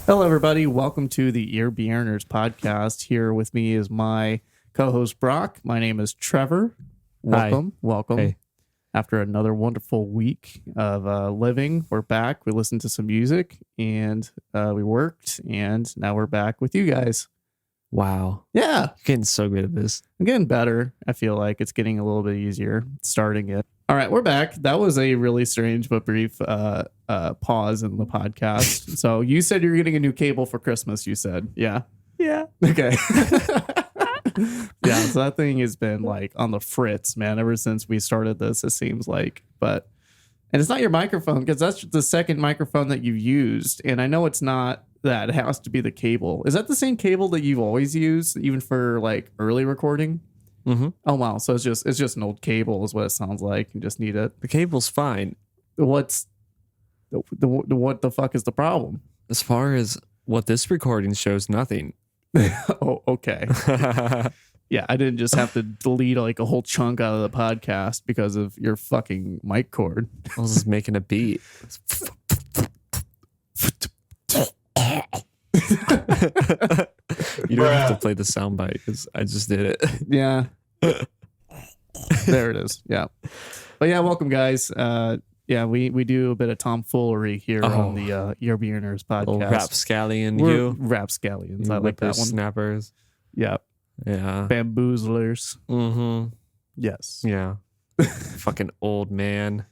Hello, everybody. Welcome to the Ear Earners podcast. Here with me is my co-host Brock. My name is Trevor. Welcome. Hi. Welcome. Hey. After another wonderful week of living, we're back. We listened to some music and we worked, and now we're back with you guys. Wow. Yeah. You're getting so good at this. I'm getting better. I feel like it's getting a little bit easier starting it. All right, we're back. That was a really strange but brief pause in the podcast. So you said you're getting a new cable for Christmas, you said. Yeah. Yeah. Okay. Yeah, so that thing has been like on the fritz, man, ever since we started this, it seems like. And it's not your microphone, because that's the second microphone that you've used. And I know it's not that. It has to be the cable. Is that the same cable that you've always used, even for like early recording? Mm-hmm. Oh wow, so it's just an old cable is what it sounds like. You just need it. The cable's what the fuck is the problem? As far as what this recording shows, nothing. Oh, okay. Yeah, I didn't just have to delete like a whole chunk out of the podcast because of your fucking mic cord. I was just making a beat. You don't have to play the soundbite because I just did it. Yeah. There it is. Yeah. But yeah, welcome guys. Yeah, we do a bit of tomfoolery here on the Ear Earners podcast. Little rapscallion, We're you. rapscallions. I like that one. Snappers. Yeah. Yeah. Bamboozlers. Mm-hmm. Yes. Yeah. Fucking old man.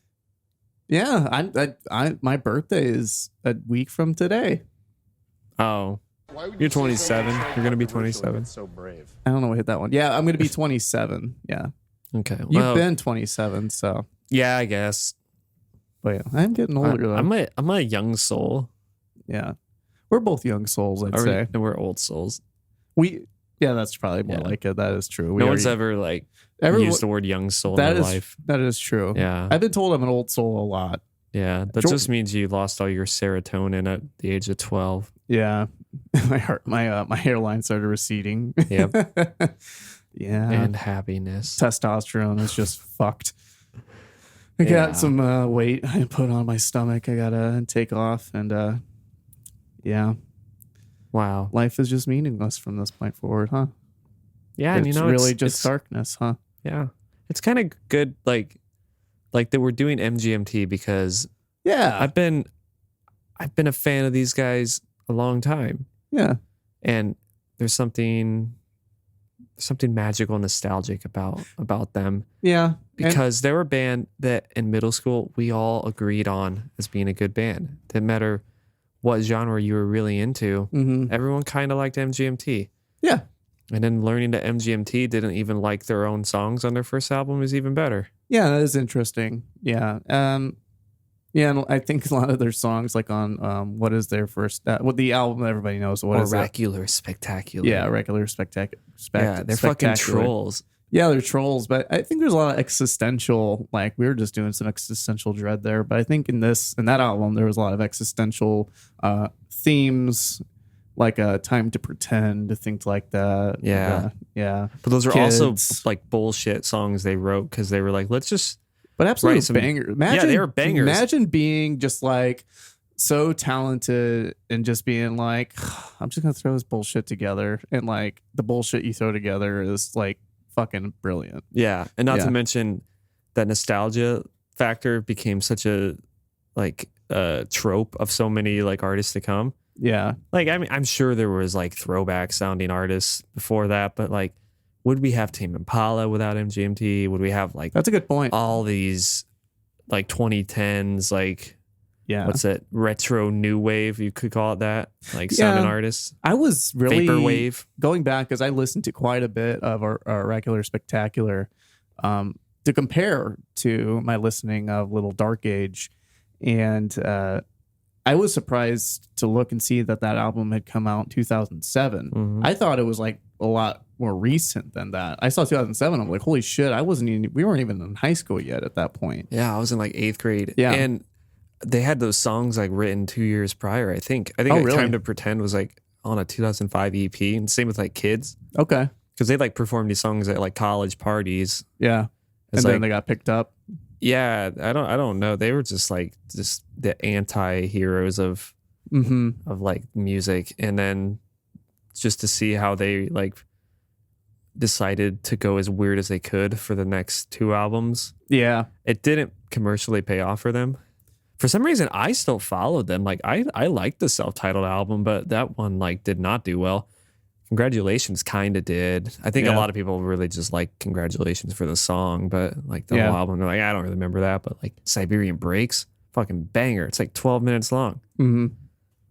Yeah. I my birthday is a week from today. Oh. You're 27. You're going to be 27. So brave. I don't know what hit that one. Yeah, I'm going to be 27. Yeah. Okay. You've been 27, so. Yeah, I guess. But yeah, I'm getting older though. I'm a young soul. Yeah. We're both young souls, I'd say. And we're old souls. Yeah, that's probably more like it. That is true. No one's ever used the word young soul in their life. That is true. Yeah. I've been told I'm an old soul a lot. Yeah. That just means you lost all your serotonin at the age of 12. Yeah. My hairline started receding. Yep. Yeah. And happiness. Testosterone is just fucked. I got some weight I put on my stomach. I gotta take off, and yeah. Wow. Life is just meaningless from this point forward, huh? Yeah, it's really just darkness, huh? Yeah. It's kind of good, like that we're doing MGMT because I've been a fan of these guys a long time. Yeah. And there's something magical, nostalgic about them. Yeah. Because they were a band that in middle school we all agreed on as being a good band. Didn't matter what genre you were really into. Mm-hmm. Everyone kind of liked MGMT. Yeah. And then learning that MGMT didn't even like their own songs on their first album is even better. Yeah, that is interesting. Yeah. Yeah, and I think a lot of their songs, like on what is their first, the album everybody knows. What is it? Oracular Spectacular. Yeah, Regular Spectacular. Yeah, they're fucking trolls. Yeah, they're trolls, but I think there's a lot of existential, like we were just doing some existential dread there, but I think in that album there was a lot of existential themes, like Time to Pretend, things like that. Yeah. Yeah. But those are Kids. also like bullshit songs they wrote because they were like, let's just But absolutely write some bangers. Imagine, they were bangers. Imagine being just like so talented and just being like, I'm just gonna throw this bullshit together, and like the bullshit you throw together is like fucking brilliant. Yeah. And not to mention that nostalgia factor became such a trope of so many like artists to come. Yeah. Like, I mean, I'm sure there was like throwback sounding artists before that, but like, would we have Tame Impala without MGMT? Would we have like That's a good point. all these like 2010s, like, what's it? Retro new wave, you could call it that, like sounding artists. I was really Vaporwave. Going back because I listened to quite a bit of our Regular Spectacular to compare to my listening of Little Dark Age, and I was surprised to look and see that album had come out in 2007. Mm-hmm. I thought it was like a lot more recent than that. I saw 2007. I'm like, holy shit! We weren't even in high school yet at that point. Yeah, I was in like 8th grade. Yeah, and they had those songs like written 2 years prior. I think oh, like, really? Time to Pretend was like on a 2005 EP, and same with like Kids. Okay, because they like performed these songs at like college parties. Yeah, and then they got picked up. Yeah, I don't know. They were just the anti-heroes of of like music, and then just to see how they like decided to go as weird as they could for the next 2 albums. Yeah. It didn't commercially pay off for them. For some reason, I still followed them. Like I liked the self-titled album, but that one like did not do well. Congratulations kind of did. I think a lot of people really just like Congratulations for the song, but like the whole album, they're like, I don't really remember that. But like Siberian Breaks, fucking banger. It's like 12 minutes long. Mm-hmm.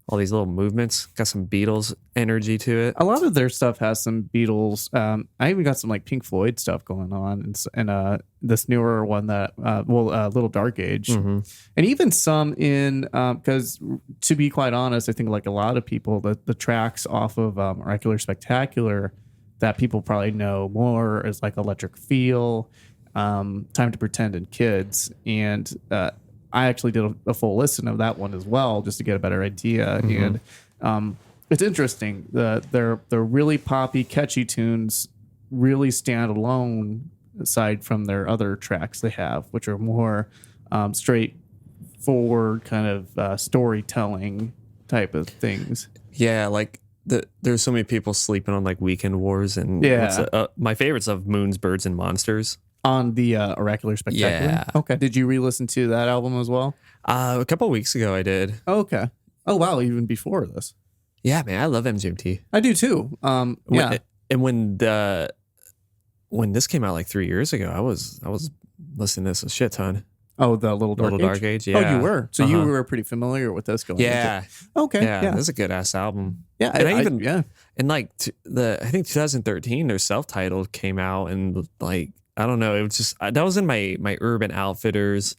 All these little movements, got some Beatles energy to it. A lot of their stuff has some Beatles. I even got some like Pink Floyd stuff going on, and this newer one that Little Dark Age, and even some in because to be quite honest, I think like a lot of people the tracks off of Oracular Spectacular that people probably know more is like Electric Feel, Time to Pretend, and Kids, and I actually did a full listen of that one as well, just to get a better idea. And it's interesting. They're really poppy, catchy tunes really stand alone aside from their other tracks they have, which are more straightforward kind of storytelling type of things. Yeah, like there's so many people sleeping on like Weekend Wars and my favorites of Moons, Birds, and Monsters. On the Oracular Spectacular? Yeah. Okay. Did you re-listen to that album as well? A couple of weeks ago I did. Oh, okay. Oh, wow. Even before this. Yeah, man. I love MGMT. I do too. Yeah. When this came out like 3 years ago, I was listening to this a shit ton. Oh, the Little Dark Age? Yeah. Oh, you were? So you were pretty familiar with this going Yeah. Okay. Yeah. This is a good ass album. Yeah. And and like I think 2013, their self-titled came out, and like, I don't know. It was just that was in my Urban Outfitters,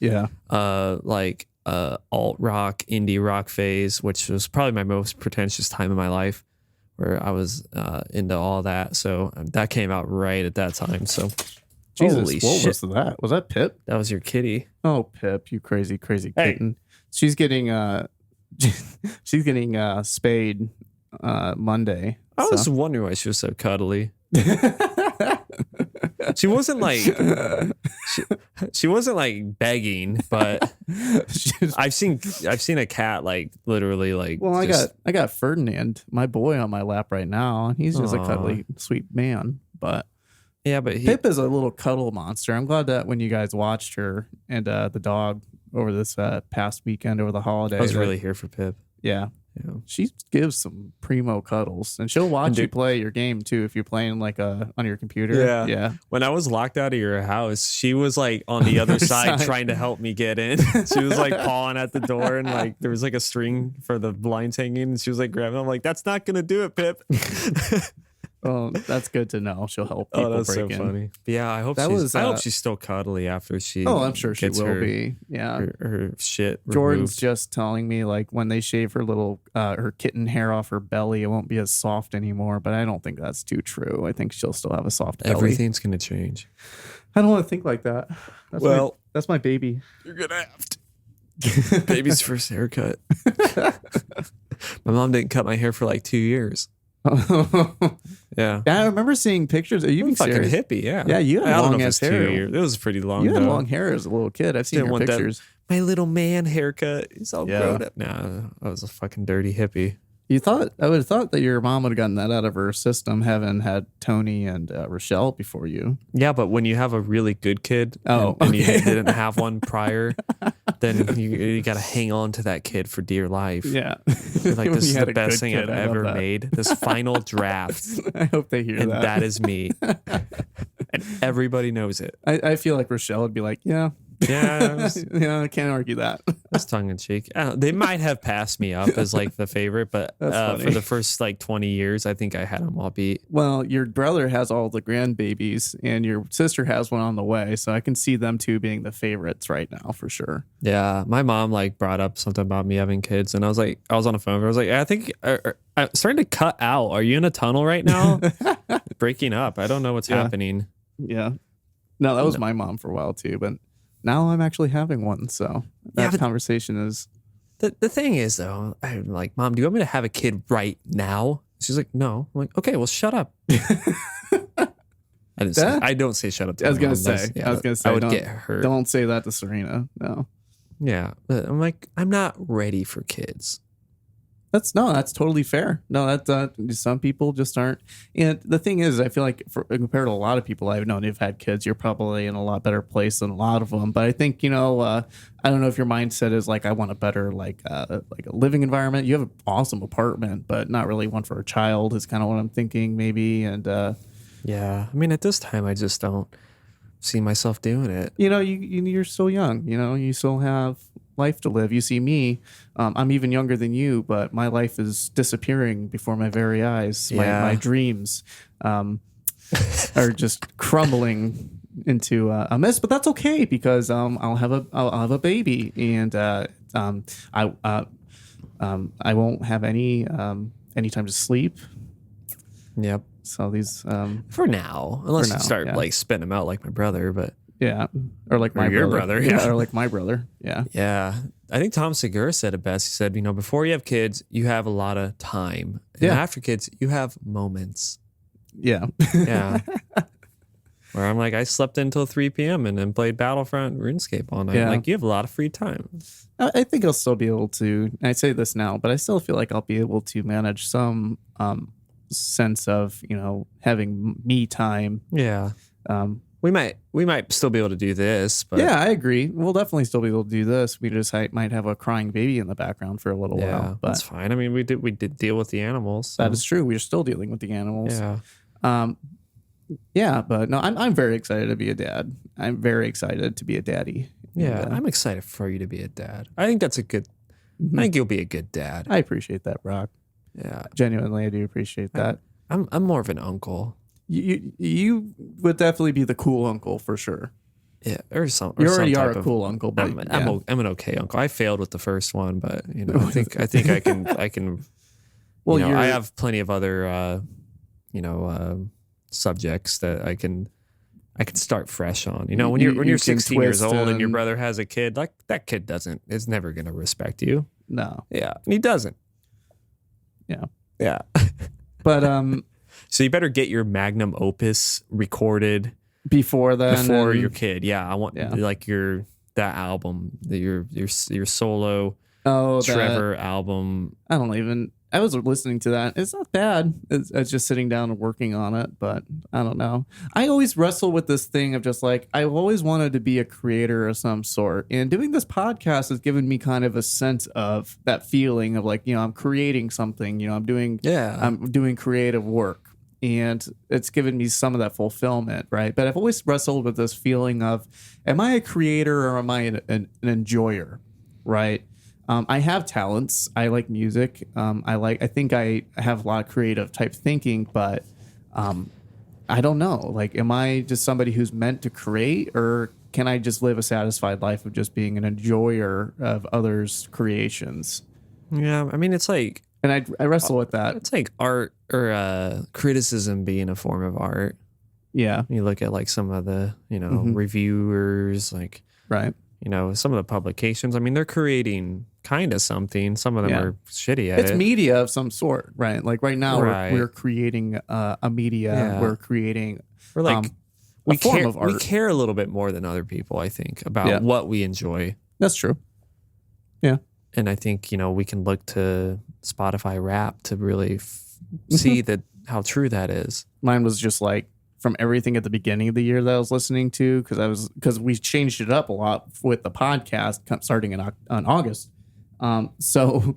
alt rock, indie rock phase, which was probably my most pretentious time in my life, where I was into all that. So that came out right at that time. So, Jesus, holy what shit. was that? Was that Pip? That was your kitty. Oh, Pip, you crazy kitten. She's getting spayed Monday. I was wondering why she was so cuddly. She wasn't like she wasn't like begging, but I've seen a cat like literally like. Well, I got Ferdinand, my boy, on my lap right now, and he's just a cuddly sweet man. But yeah, but Pip is a little cuddle monster. I'm glad that when you guys watched her and the dog over this past weekend over the holiday, I was really here for Pip. Yeah. She gives some primo cuddles, and she'll watch you play your game too if you're playing like on your computer. Yeah. When I was locked out of your house, she was like on the other side trying to help me get in. She was like pawing at the door, and like there was like a string for the blinds hanging, and she was like grabbing. I'm like, that's not gonna do it, Pip. Oh, that's good to know. She'll help people that's break so in. funny. But yeah, I hope she's still cuddly after she. Oh, I'm sure she will be. Yeah, her shit. Jordan's removed. just telling me like when they shave her little her kitten hair off her belly, it won't be as soft anymore. But I don't think that's too true. I think she'll still have a soft belly. Everything's gonna change. I don't want to think like that. That's my baby. You're gonna have to. Baby's first haircut. My mom didn't cut my hair for like 2 years. Yeah, I remember seeing pictures. Are you being fucking serious? hippie? Yeah, yeah. You had long ass hair. 2 years. It was pretty long. You had long hair as a little kid. I've seen your pictures. My little man haircut. He's all grown up. Nah, I was a fucking dirty hippie. I would have thought that your mom would have gotten that out of her system, having had Tony and Rochelle before you. Yeah, but when you have a really good kid and you didn't have one prior, then you got to hang on to that kid for dear life. Yeah. You're like, this is the best thing I've ever made. This final draft. I hope they hear that. And that is me. And everybody knows it. I feel like Rochelle would be like, yeah. Yeah, I can't argue that. That's tongue in cheek. They might have passed me up as like the favorite, but for the first like 20 years, I think I had them all beat. Well, your brother has all the grandbabies, and your sister has one on the way, so I can see them two being the favorites right now for sure. Yeah, my mom like brought up something about me having kids, and I was on the phone. I was like, I think I'm starting to cut out. Are you in a tunnel right now? Breaking up. I don't know what's happening. Yeah. No, that was my mom for a while too, but. Now I'm actually having one, so that conversation is... The thing is, though, I'm like, Mom, do you want me to have a kid right now? She's like, no. I'm like, okay, well, shut up. I don't say shut up to I was going to say. I would get hurt. Don't say that to Serena, no. Yeah, but I'm like, I'm not ready for kids. That's totally fair. No, that some people just aren't. And the thing is, I feel like compared to a lot of people I've known who've had kids, you're probably in a lot better place than a lot of them. But I think, I don't know if your mindset is like, I want a better like a living environment. You have an awesome apartment, but not really one for a child is kind of what I'm thinking maybe. And yeah, I mean, at this time, I just don't see myself doing it. You're still young. You still have life to live. You see me, I'm even younger than you, but my life is disappearing before my very eyes. My dreams are just crumbling into a mess, but that's okay because I'll have a baby, and I won't have any time to sleep. Yep. So these for now, unless you start like spitting them out like my brother, but. Yeah, or like your brother. Yeah, or like my brother. Yeah. Yeah. I think Tom Segura said it best. He said, before you have kids, you have a lot of time. And after kids, you have moments. Yeah. Yeah. Where I'm like, I slept until 3 p.m. and then played Battlefront RuneScape all night. Yeah. Like, you have a lot of free time. I think I'll still be able to, I say this now, but I still feel like I'll be able to manage some sense of, having me time. Yeah. We might still be able to do this, but yeah, I agree. We'll definitely still be able to do this. We just might have a crying baby in the background for a little while. But that's fine. I mean, we did deal with the animals. So. That is true. We're still dealing with the animals. Yeah. Yeah, but no, I'm very excited to be a dad. I'm very excited to be a daddy. Yeah, I'm excited for you to be a dad. I think that's a good. I think you'll be a good dad. I appreciate that, Brock. Yeah, genuinely, I do appreciate that. I'm more of an uncle. You would definitely be the cool uncle for sure. Yeah, or some. You already are a cool uncle, but I'm an okay uncle. I failed with the first one, but I think I can. Well, I have plenty of other, subjects that I can start fresh on. When you're 16 years old and your brother has a kid, like that kid is never gonna respect you. No. Yeah, he doesn't. Yeah. Yeah. But so you better get your magnum opus recorded before your kid. Yeah, I want like that album, your solo Trevor album. I was listening to that. It's not bad. It's just sitting down and working on it, but I don't know. I always wrestle with this thing of just like, I've always wanted to be a creator of some sort. And doing this podcast has given me kind of a sense of that feeling of like, I'm creating something, I'm doing creative work. And it's given me some of that fulfillment, right? But I've always wrestled with this feeling of, am I a creator or am I an enjoyer, right? I have talents. I like music. I think I have a lot of creative type thinking, but I don't know. Like, am I just somebody who's meant to create, or can I just live a satisfied life of just being an enjoyer of others' creations? Yeah, I mean, it's like, and I wrestle with that. It's like art or criticism being a form of art. Yeah, you look at like some of the reviewers, like right. Some of the publications, I mean, they're creating kind of something. Some of them are shitty at it. It's media of some sort, right? Like right now, we're creating a media. Yeah. We're creating we form of art. We care a little bit more than other people, I think, about what we enjoy. That's true. Yeah. And I think, we can look to Spotify Rap to really see how true that is. Mine was just like, from everything at the beginning of the year that I was listening to, because we changed it up a lot with the podcast starting in August. So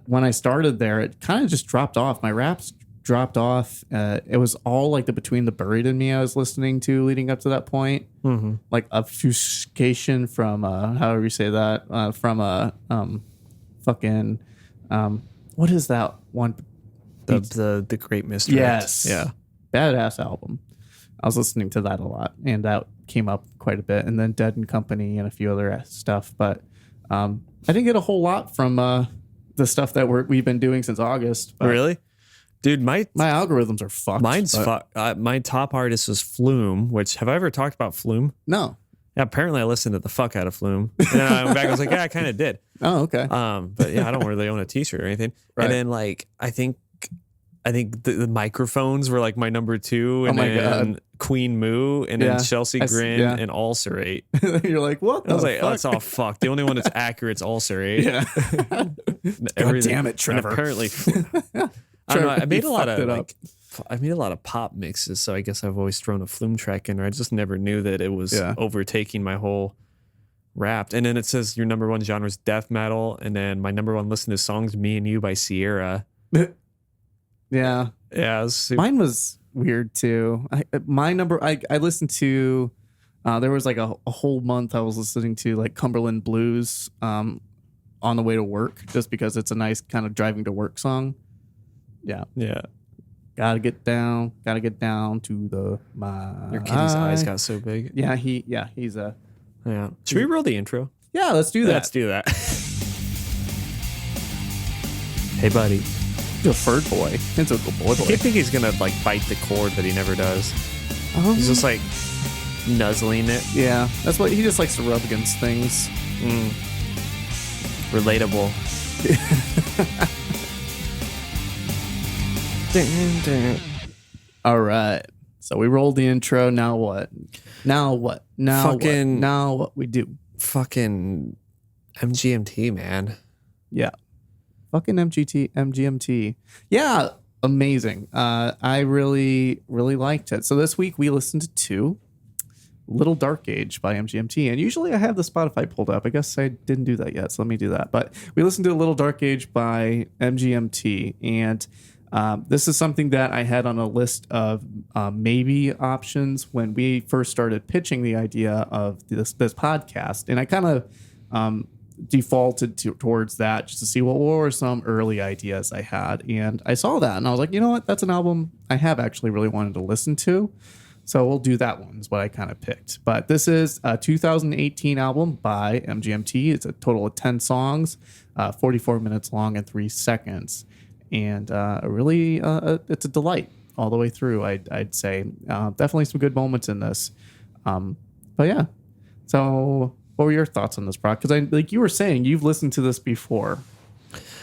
when I started there, it kind of just dropped off. My raps dropped off. It was all like the Between the Buried and Me I was listening to leading up to that point. Mm-hmm. Like obfuscation from however you say that, from fucking what is that one? The Great Misdirect. Yes. Yeah. Badass album. I was listening to that a lot, and that came up quite a bit. And then Dead and Company and a few other stuff. But I didn't get a whole lot from the stuff that we've been doing since August. Really? Dude, my algorithms are fucked. Mine's fucked. My top artist was Flume, which, have I ever talked about Flume? No. Yeah, apparently I listened to the fuck out of Flume. And then I went back, I was like, yeah, I kind of did. Oh, okay. But yeah, I don't really own a t-shirt or anything. Right. And then like, I think I think the microphones were like my number 2, and my then God. Queen Moo, and then Chelsea Grin and Ulcerate. You're like, what the I was like, fuck? oh, it's all fucked. The only one that's accurate is Ulcerate. Yeah. God damn it, Trevor. And apparently, I don't know. I made a lot of pop mixes, so I guess I've always thrown a flume track in there. I just never knew that it was overtaking my whole rap. And then it says your number 1 genre is death metal, and then my number 1 listen to songs "Me and You" by Sierra. Yeah. Mine was weird too. I listened to there was like a whole month I was listening to like Cumberland Blues on the way to work, just because it's a nice kind of driving to work song. Yeah. Gotta get down to the my. Your kitty's eyes got so big. Yeah, he's a. Yeah. Should we roll the intro? Yeah, let's do that. Let's do that. Hey, buddy. Deferred boy. It's a good boy. I think he's gonna like bite the cord, but he never does. He's just like nuzzling it. Yeah, that's what he just likes to rub against things. Relatable. All right. So we rolled the intro. Now what? Now what we do? Fucking MGMT, man. Yeah. Fucking MGMT. Yeah, amazing. I really, really liked it. So this week we listened to Little Dark Age by MGMT. And usually I have the Spotify pulled up. I guess I didn't do that yet, so let me do that. But we listened to Little Dark Age by MGMT. And this is something that I had on a list of maybe options when we first started pitching the idea of this podcast. And I kind of defaulted towards that just to see what were some early ideas I had. And I saw that and I was like, you know what? That's an album I have actually really wanted to listen to. So we'll do that one is what I kind of picked. But this is a 2018 album by MGMT. It's a total of 10 songs, 44 minutes long and 3 seconds. And really, it's a delight all the way through, I'd say. Definitely some good moments in this. But yeah. So what were your thoughts on this, Brock? Because like you were saying, you've listened to this before.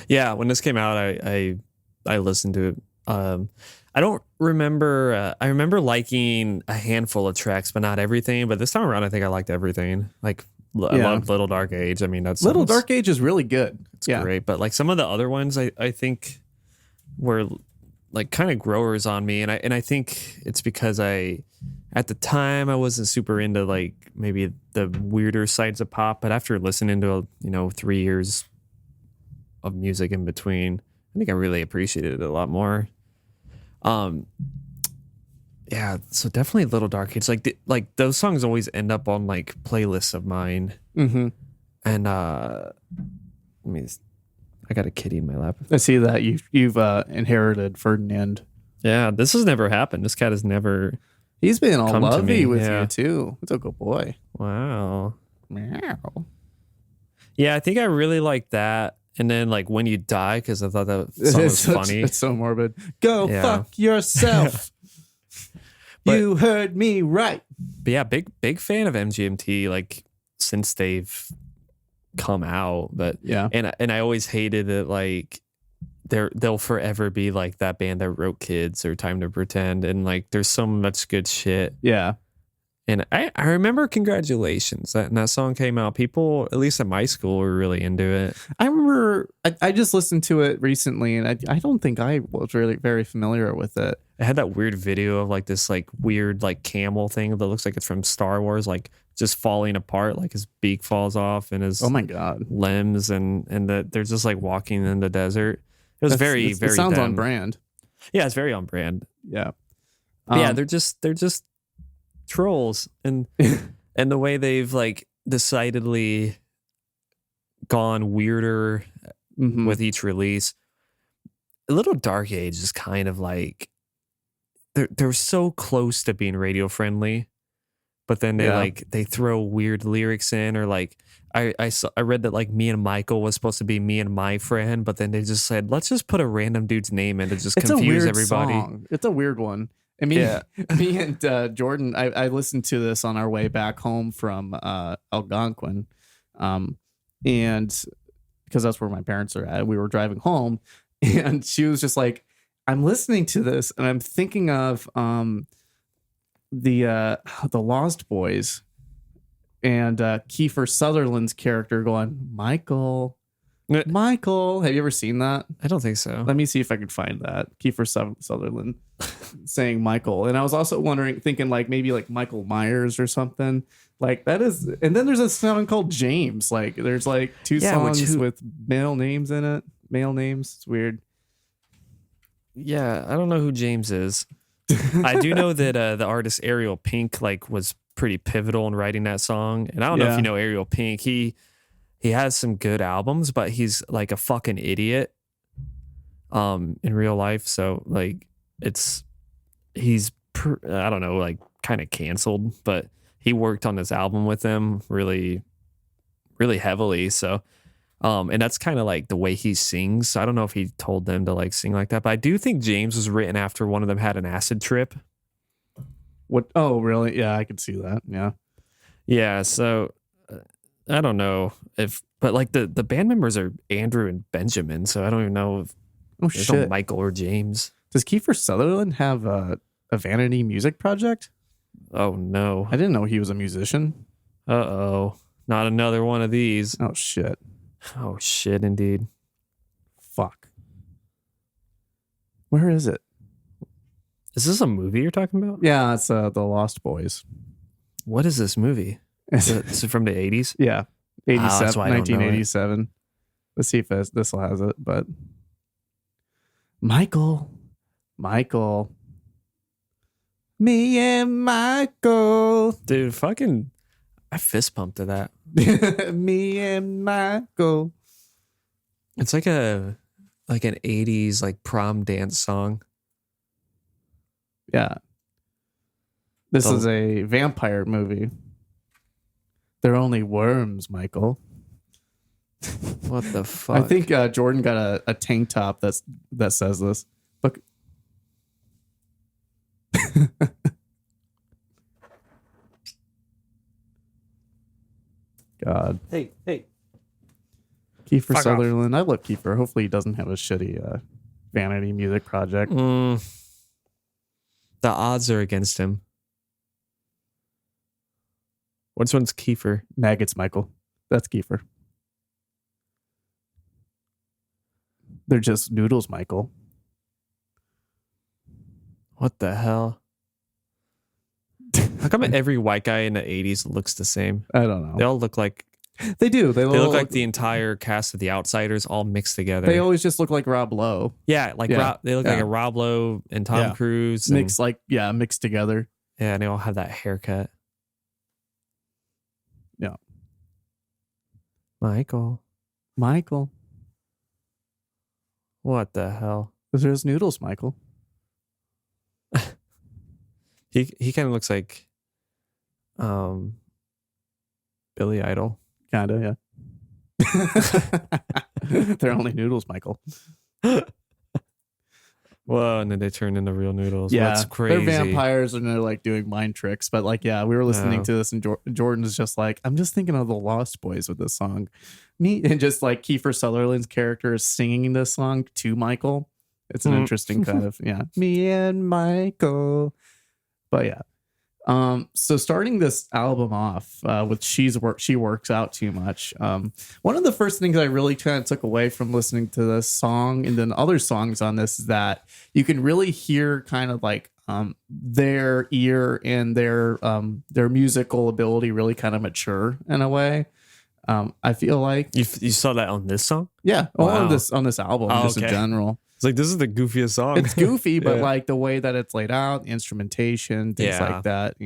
Yeah, when this came out, I listened to it. I don't remember. I remember liking a handful of tracks, but not everything. But this time around, I think I liked everything. Like I loved Little Dark Age. I mean, Little Dark Age is really good. It's great. But like some of the other ones, I think were like kind of growers on me, and I think it's because at the time I wasn't super into like maybe the weirder sides of pop, but after listening to 3 years of music in between, I think I really appreciated it a lot more. Yeah, so definitely Little Dark Age. Like those songs always end up on like playlists of mine. Mm-hmm. And I got a kitty in my lap. I see that you've inherited Ferdinand. Yeah, this has never happened. This cat has never. He's been all lovey with you too. It's a good boy. Wow. Meow. Yeah, I think I really like that. And then like When You Die, because I thought that song was funny. It's so morbid. Go fuck yourself. You heard me right. But yeah, big fan of MGMT. Like since they've come out, but yeah, and I always hated it. Like they'll forever be like that band that wrote Kids or Time to Pretend, and like there's so much good shit. Yeah. And I remember Congratulations. That song came out. People, at least at my school, were really into it. I remember I just listened to it recently, and I don't think I was really very familiar with it. It had that weird video of like this like weird like camel thing that looks like it's from Star Wars, like just falling apart, like his beak falls off and his limbs, and that they're just like walking in the desert. It was very it sounds on brand. Yeah, it's very on brand. Yeah. Yeah, they're just trolls, and and the way they've like decidedly gone weirder with each release. A Little Dark Age is kind of like they're so close to being radio friendly, but then they throw weird lyrics in, or like I read that like Me and Michael was supposed to be Me and My Friend, but then they just said let's just put a random dude's name in to just confuse everybody. Song. It's a weird one. I mean, me and Jordan, I listened to this on our way back home from Algonquin, and because that's where my parents are at. We were driving home, and she was just like, I'm listening to this and I'm thinking of the Lost Boys and Kiefer Sutherland's character going, Michael. Michael. Have you ever seen that? I don't think so. Let me see if I can find that. Kiefer Sutherland saying Michael. And I was also thinking like maybe like Michael Myers or something. Like that is, and then there's a song called James. Like there's like two songs with male names in it. Male names. It's weird. Yeah, I don't know who James is. I do know that the artist Ariel Pink like was pretty pivotal in writing that song. And I don't know if you know Ariel Pink. He has some good albums, but he's like a fucking idiot in real life. So like he's I don't know, like kind of canceled, but he worked on this album with them really, really heavily. So and that's kind of like the way he sings. So I don't know if he told them to like sing like that, but I do think James was written after one of them had an acid trip. What? Oh, really? Yeah, I could see that. Yeah. Yeah. So I don't know but like the band members are Andrew and Benjamin. So I don't even know if there's no Michael or James. Does Kiefer Sutherland have a vanity music project? Oh, no. I didn't know he was a musician. Uh-oh. Not another one of these. Oh, shit. Oh, shit, indeed. Fuck. Where is it? Is this a movie you're talking about? Yeah, it's The Lost Boys. What is this movie? Is it from the 80s? Yeah. 87, that's why I don't know 1987. Let's see if this will has it, but Michael. Me and Michael. Dude, fucking I fist pumped to that. Me and Michael. It's like an 80s like prom dance song. Yeah. This is a vampire movie. They're only worms, Michael. What the fuck? I think Jordan got a tank top that says this. Look. God. Hey. Kiefer Fuck Sutherland. I love Kiefer. Hopefully he doesn't have a shitty vanity music project. The odds are against him. Which one's Kiefer? Maggots, Michael. That's Kiefer. They're just noodles, Michael. What the hell? How come every white guy in the 80s looks the same? I don't know. They all look like... They do. They look like the entire cast of The Outsiders all mixed together. They always just look like Rob Lowe. Yeah, they look like a Rob Lowe and Tom Cruise. Mixed together. Yeah, and they all have that haircut. Yeah. Michael. What the hell? There's noodles, Michael. He kind of looks like Billy Idol. Kinda, yeah. They're only noodles, Michael. Whoa, and then they turn into real noodles. Yeah, that's crazy. They're vampires and they're like doing mind tricks. But like, yeah, we were listening to this and Jordan's just like, I'm just thinking of the Lost Boys with this song. And just like Kiefer Sutherland's character is singing this song to Michael. It's an interesting kind of, me and Michael. But yeah. So starting this album off with She Works Out Too Much. One of the first things I really kind of took away from listening to this song and then other songs on this is that you can really hear kind of like their ear and their musical ability really kind of mature in a way. I feel like you saw that on this song? Yeah, wow. on this album just in general. It's like, this is the goofiest song. It's goofy, but like the way that it's laid out, the instrumentation, things like that,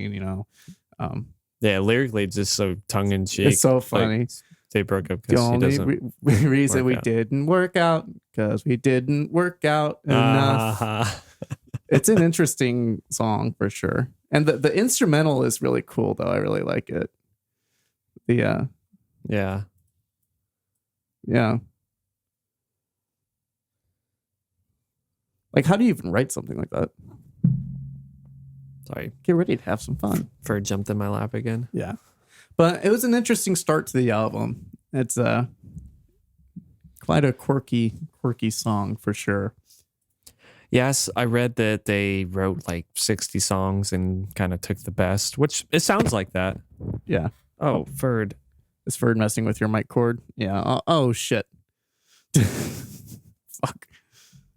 lyrically, it's just so tongue in cheek. It's so funny. Like, they broke up the because he only doesn't reason we didn't work out because we didn't work out enough. It's an interesting song for sure, and the instrumental is really cool though. I really like it. Yeah. Like, how do you even write something like that? Sorry. Get ready to have some fun. Fur jumped in my lap again. Yeah. But it was an interesting start to the album. It's quite a quirky song for sure. Yes, I read that they wrote like 60 songs and kind of took the best, which it sounds like that. Yeah. Oh, Ferd. Is Ferd messing with your mic cord? Yeah. Oh shit. Fuck.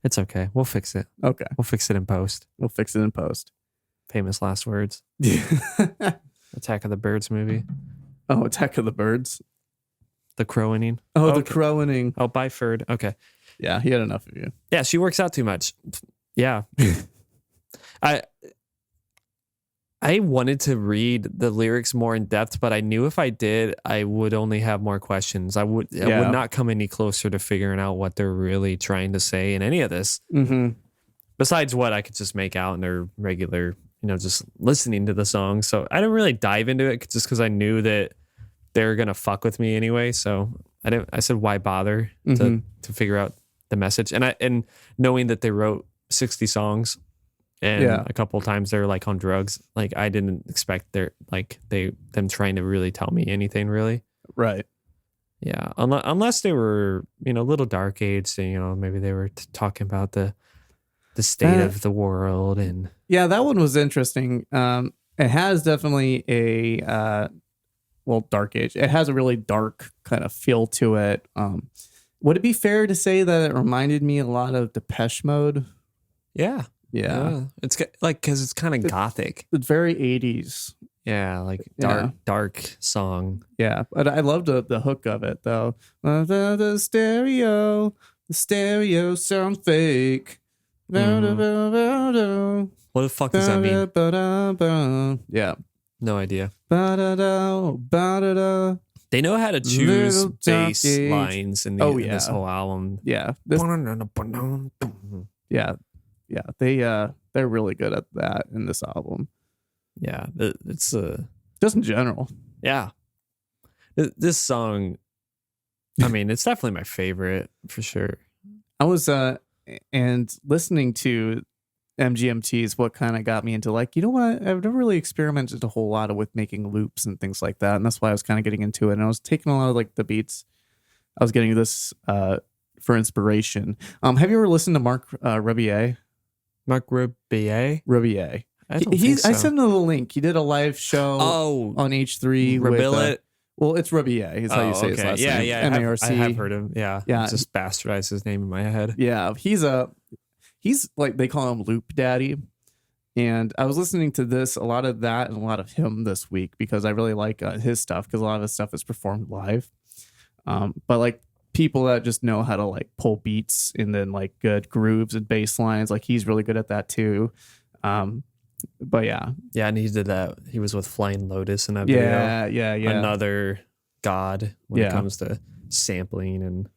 It's okay. We'll fix it. Okay. We'll fix it in post. We'll fix it in post. Famous last words. Yeah. Attack of the Birds movie. Oh, Attack of the Birds. The crowing. Oh, okay. The crowing. Oh, bye, Ferd. Okay. Yeah, he had enough of you. Yeah, she works out too much. Yeah. I wanted to read the lyrics more in depth, but I knew if I did, I would only have more questions. I would not come any closer to figuring out what they're really trying to say in any of this. Mm-hmm. Besides what I could just make out in their regular, just listening to the song. So I didn't really dive into it just because I knew that they were gonna fuck with me anyway. So I said, why bother to figure out the message? And knowing that they wrote 60 songs. And a couple of times they're like on drugs. Like I didn't expect them trying to really tell me anything really. Right. Yeah. Unless they were, little dark age. Maybe they were talking about the state of the world and. Yeah, that one was interesting. It has definitely a dark age. It has a really dark kind of feel to it. Would it be fair to say that it reminded me a lot of Depeche Mode? Yeah. Yeah. It's like, because it's kind of gothic. It's very 80s. Yeah, like dark song. Yeah, but I loved the hook of it, though. The stereo sounds fake. Mm-hmm. What the fuck does that mean? Yeah. No idea. They know how to choose bass lines in this whole album. Yeah. Yeah, they're really good at that in this album. Yeah, it's just in general. Yeah, this song, I mean, it's definitely my favorite for sure. I was and listening to MGMT is what kind of got me into like, you know what? I've never really experimented a whole lot with making loops and things like that, and that's why I was kind of getting into it. And I was taking a lot of like the beats. I was getting this for inspiration. Have you ever listened to Marc Rebillet? Marc Rebillet? Rebillet. I don't think so. I sent him the link. He did a live show on H3. Rebillet? Well, it's Rebillet is how you say his last name. Yeah. M-A-R-C. I have heard him. Yeah. Just bastardized his name in my head. Yeah. He's like, they call him Loop Daddy. And I was listening to a lot of that and a lot of him this week because I really like his stuff because a lot of his stuff is performed live. But like, people that just know how to like pull beats and then like good grooves and bass lines, like he's really good at that too. But yeah, and he did that. He was with Flying Lotus in that video. Yeah. Another god when it comes to sampling and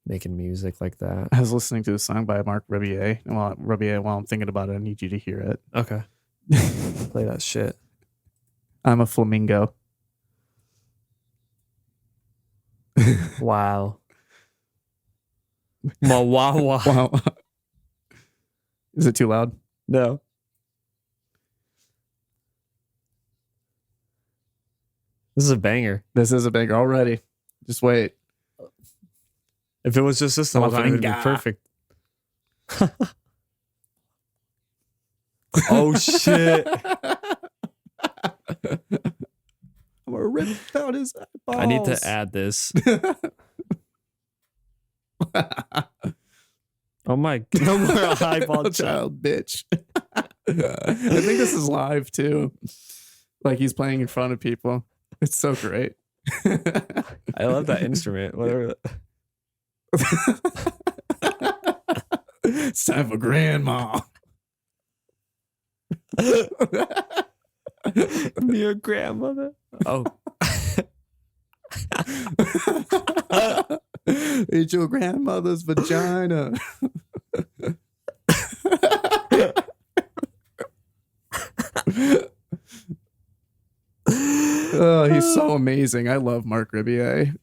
making music like that. I was listening to a song by Marc Rebillet. While I'm thinking about it, I need you to hear it. Okay, play that shit. I'm a flamingo. Wow. Wow. Is it too loud? No. This is a banger. This is a banger already. Just wait. If it was just this the whole time, it'd be perfect. Oh shit. I'm gonna rip out his eyeballs. I need to add this. Oh my, no more eyeball child bitch. I think this is live too. Like he's playing in front of people. It's so great. I love that instrument. Whatever. It's time for grandma. Your grandmother. Oh. It's your grandmother's vagina. Oh, he's so amazing. I love Marc Rebillet.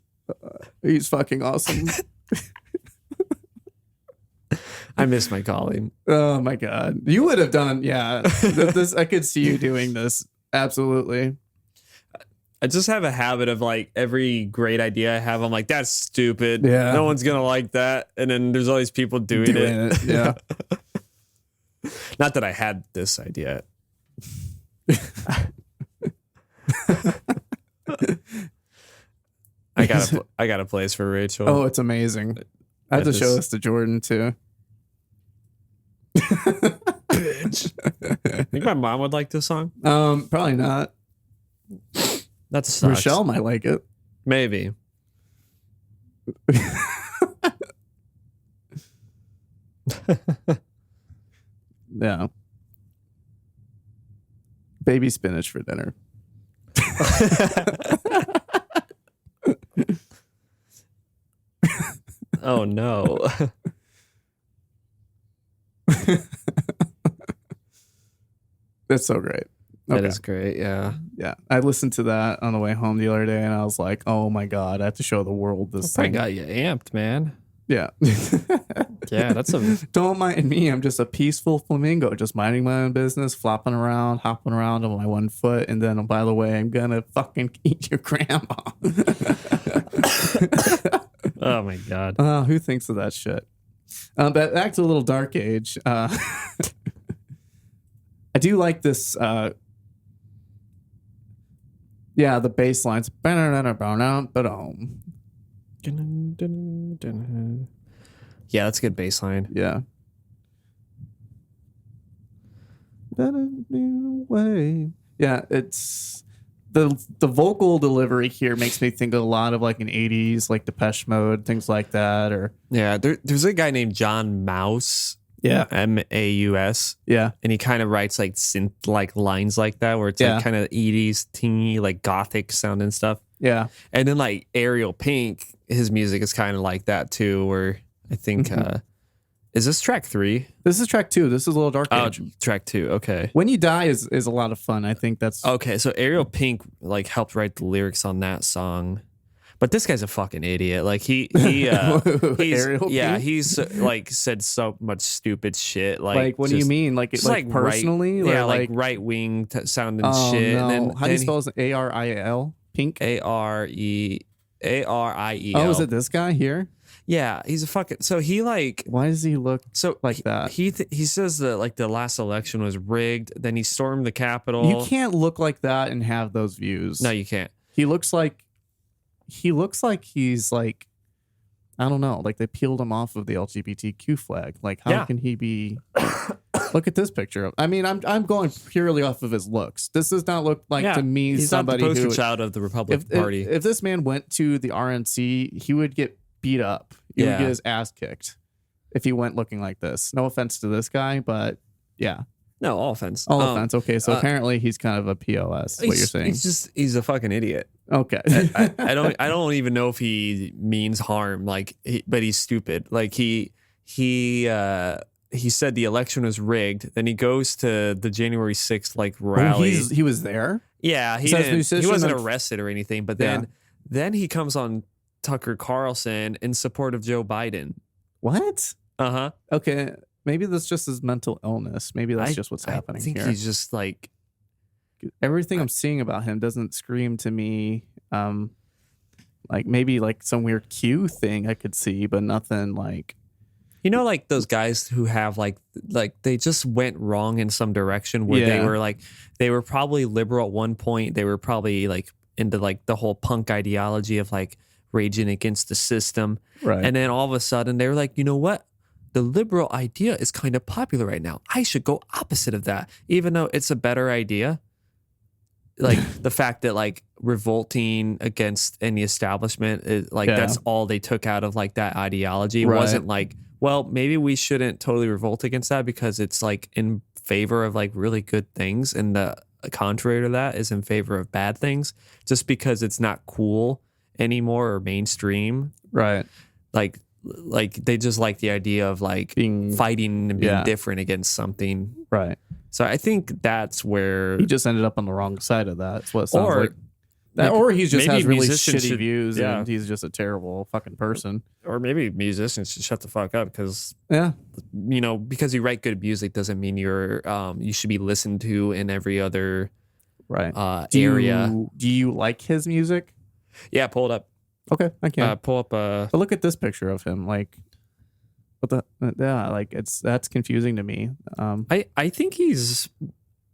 He's fucking awesome. I miss my calling. Oh my god, you would have done. Yeah, this I could see you doing this. Absolutely. I just have a habit of like every great idea I have, I'm like, that's stupid. Yeah. No one's gonna like that. And then there's all these people doing it. Yeah. Not that I had this idea. I got a place for Rachel. Oh, it's amazing. I have to show this to Jordan too. Bitch. I think my mom would like this song. Probably not. That sucks. Rochelle might like it. Maybe. Yeah. Baby spinach for dinner. Oh no. That's so great. That is great, yeah. Yeah. I listened to that on the way home the other day and I was like, oh my God, I have to show the world this I thing. got you amped, man. Yeah. Yeah, that's a... Don't mind me. I'm just a peaceful flamingo, just minding my own business, flopping around, hopping around on my one foot. And then, by the way, I'm going to fucking eat your grandma. Oh, my God. Who thinks of that shit? But back to a little dark age. I do like this. Yeah, the bass lines. Yeah, that's a good bass line. Yeah. Yeah, it's the vocal delivery here makes me think a lot of like an 80s, like Depeche Mode, things like that. Or yeah, there's a guy named John Maus. Yeah. Maus. Yeah. And he kind of writes like synth like lines like that where it's like kind of 80s teeny, like gothic sounding stuff. Yeah. And then like Ariel Pink, his music is kind of like that too, where I think is this track 3? This is track 2. This is a little dark age. Track 2, okay. When You Die is a lot of fun. I think that's okay. So Ariel Pink like helped write the lyrics on that song. But this guy's a fucking idiot. Like he's Ariel yeah, Pink? he's like said so much stupid shit. Like what do you mean? Like it, like personally? Right, yeah, like right wing sounding shit. No. And then, how do you spell it? ARIEL? Pink? ARIEL. Oh, is it this guy here? Yeah, he's a fucking. So he like. Why does he look so like that? He says that like the last election was rigged. Then he stormed the Capitol. You can't look like that and have those views. No, you can't. He looks like he's like, I don't know, like they peeled him off of the LGBTQ flag. Like how can he be? Look at this picture. I mean, I'm going purely off of his looks. This does not look like to me he's somebody not the poster who child of the Republican Party. If this man went to the RNC, he would get beat up. He would get his ass kicked if he went looking like this. No offense to this guy, but yeah. No, all offense. All offense. Okay, so apparently he's kind of a POS. What you're saying? He's a fucking idiot. Okay. I don't even know if he means harm. Like, but he's stupid. Like he said the election was rigged. Then he goes to the January 6th like rally. He was there. Yeah, he wasn't arrested or anything. But then he comes on Tucker Carlson in support of Joe Biden. What? Okay. Maybe that's just his mental illness. Maybe that's just what's happening here. I think he's just like... Everything I'm seeing about him doesn't scream to me like maybe like some weird Q thing I could see, but nothing like... You know, like those guys who have like they just went wrong in some direction where they were probably liberal at one point. They were probably like into like the whole punk ideology of like raging against the system. Right. And then all of a sudden they were like, you know what? The liberal idea is kind of popular right now. I should go opposite of that, even though it's a better idea. Like the fact that like revolting against any establishment is like that's all they took out of like that ideology. It wasn't like, well, maybe we shouldn't totally revolt against that because it's like in favor of like really good things, and the contrary to that is in favor of bad things, just because it's not cool anymore or mainstream. Right. Like they just like the idea of like fighting and being different against something. Right. So I think that's where he just ended up on the wrong side of that. That's what it sounds like. Or he just has really shitty views and he's just a terrible fucking person. Or maybe musicians should shut the fuck up because because you write good music doesn't mean you should be listened to in every other area. Do you like his music? Yeah, pull it up. Okay, I can. Pull up But look at this picture of him. Like, What the? Yeah, like that's confusing to me. I think he's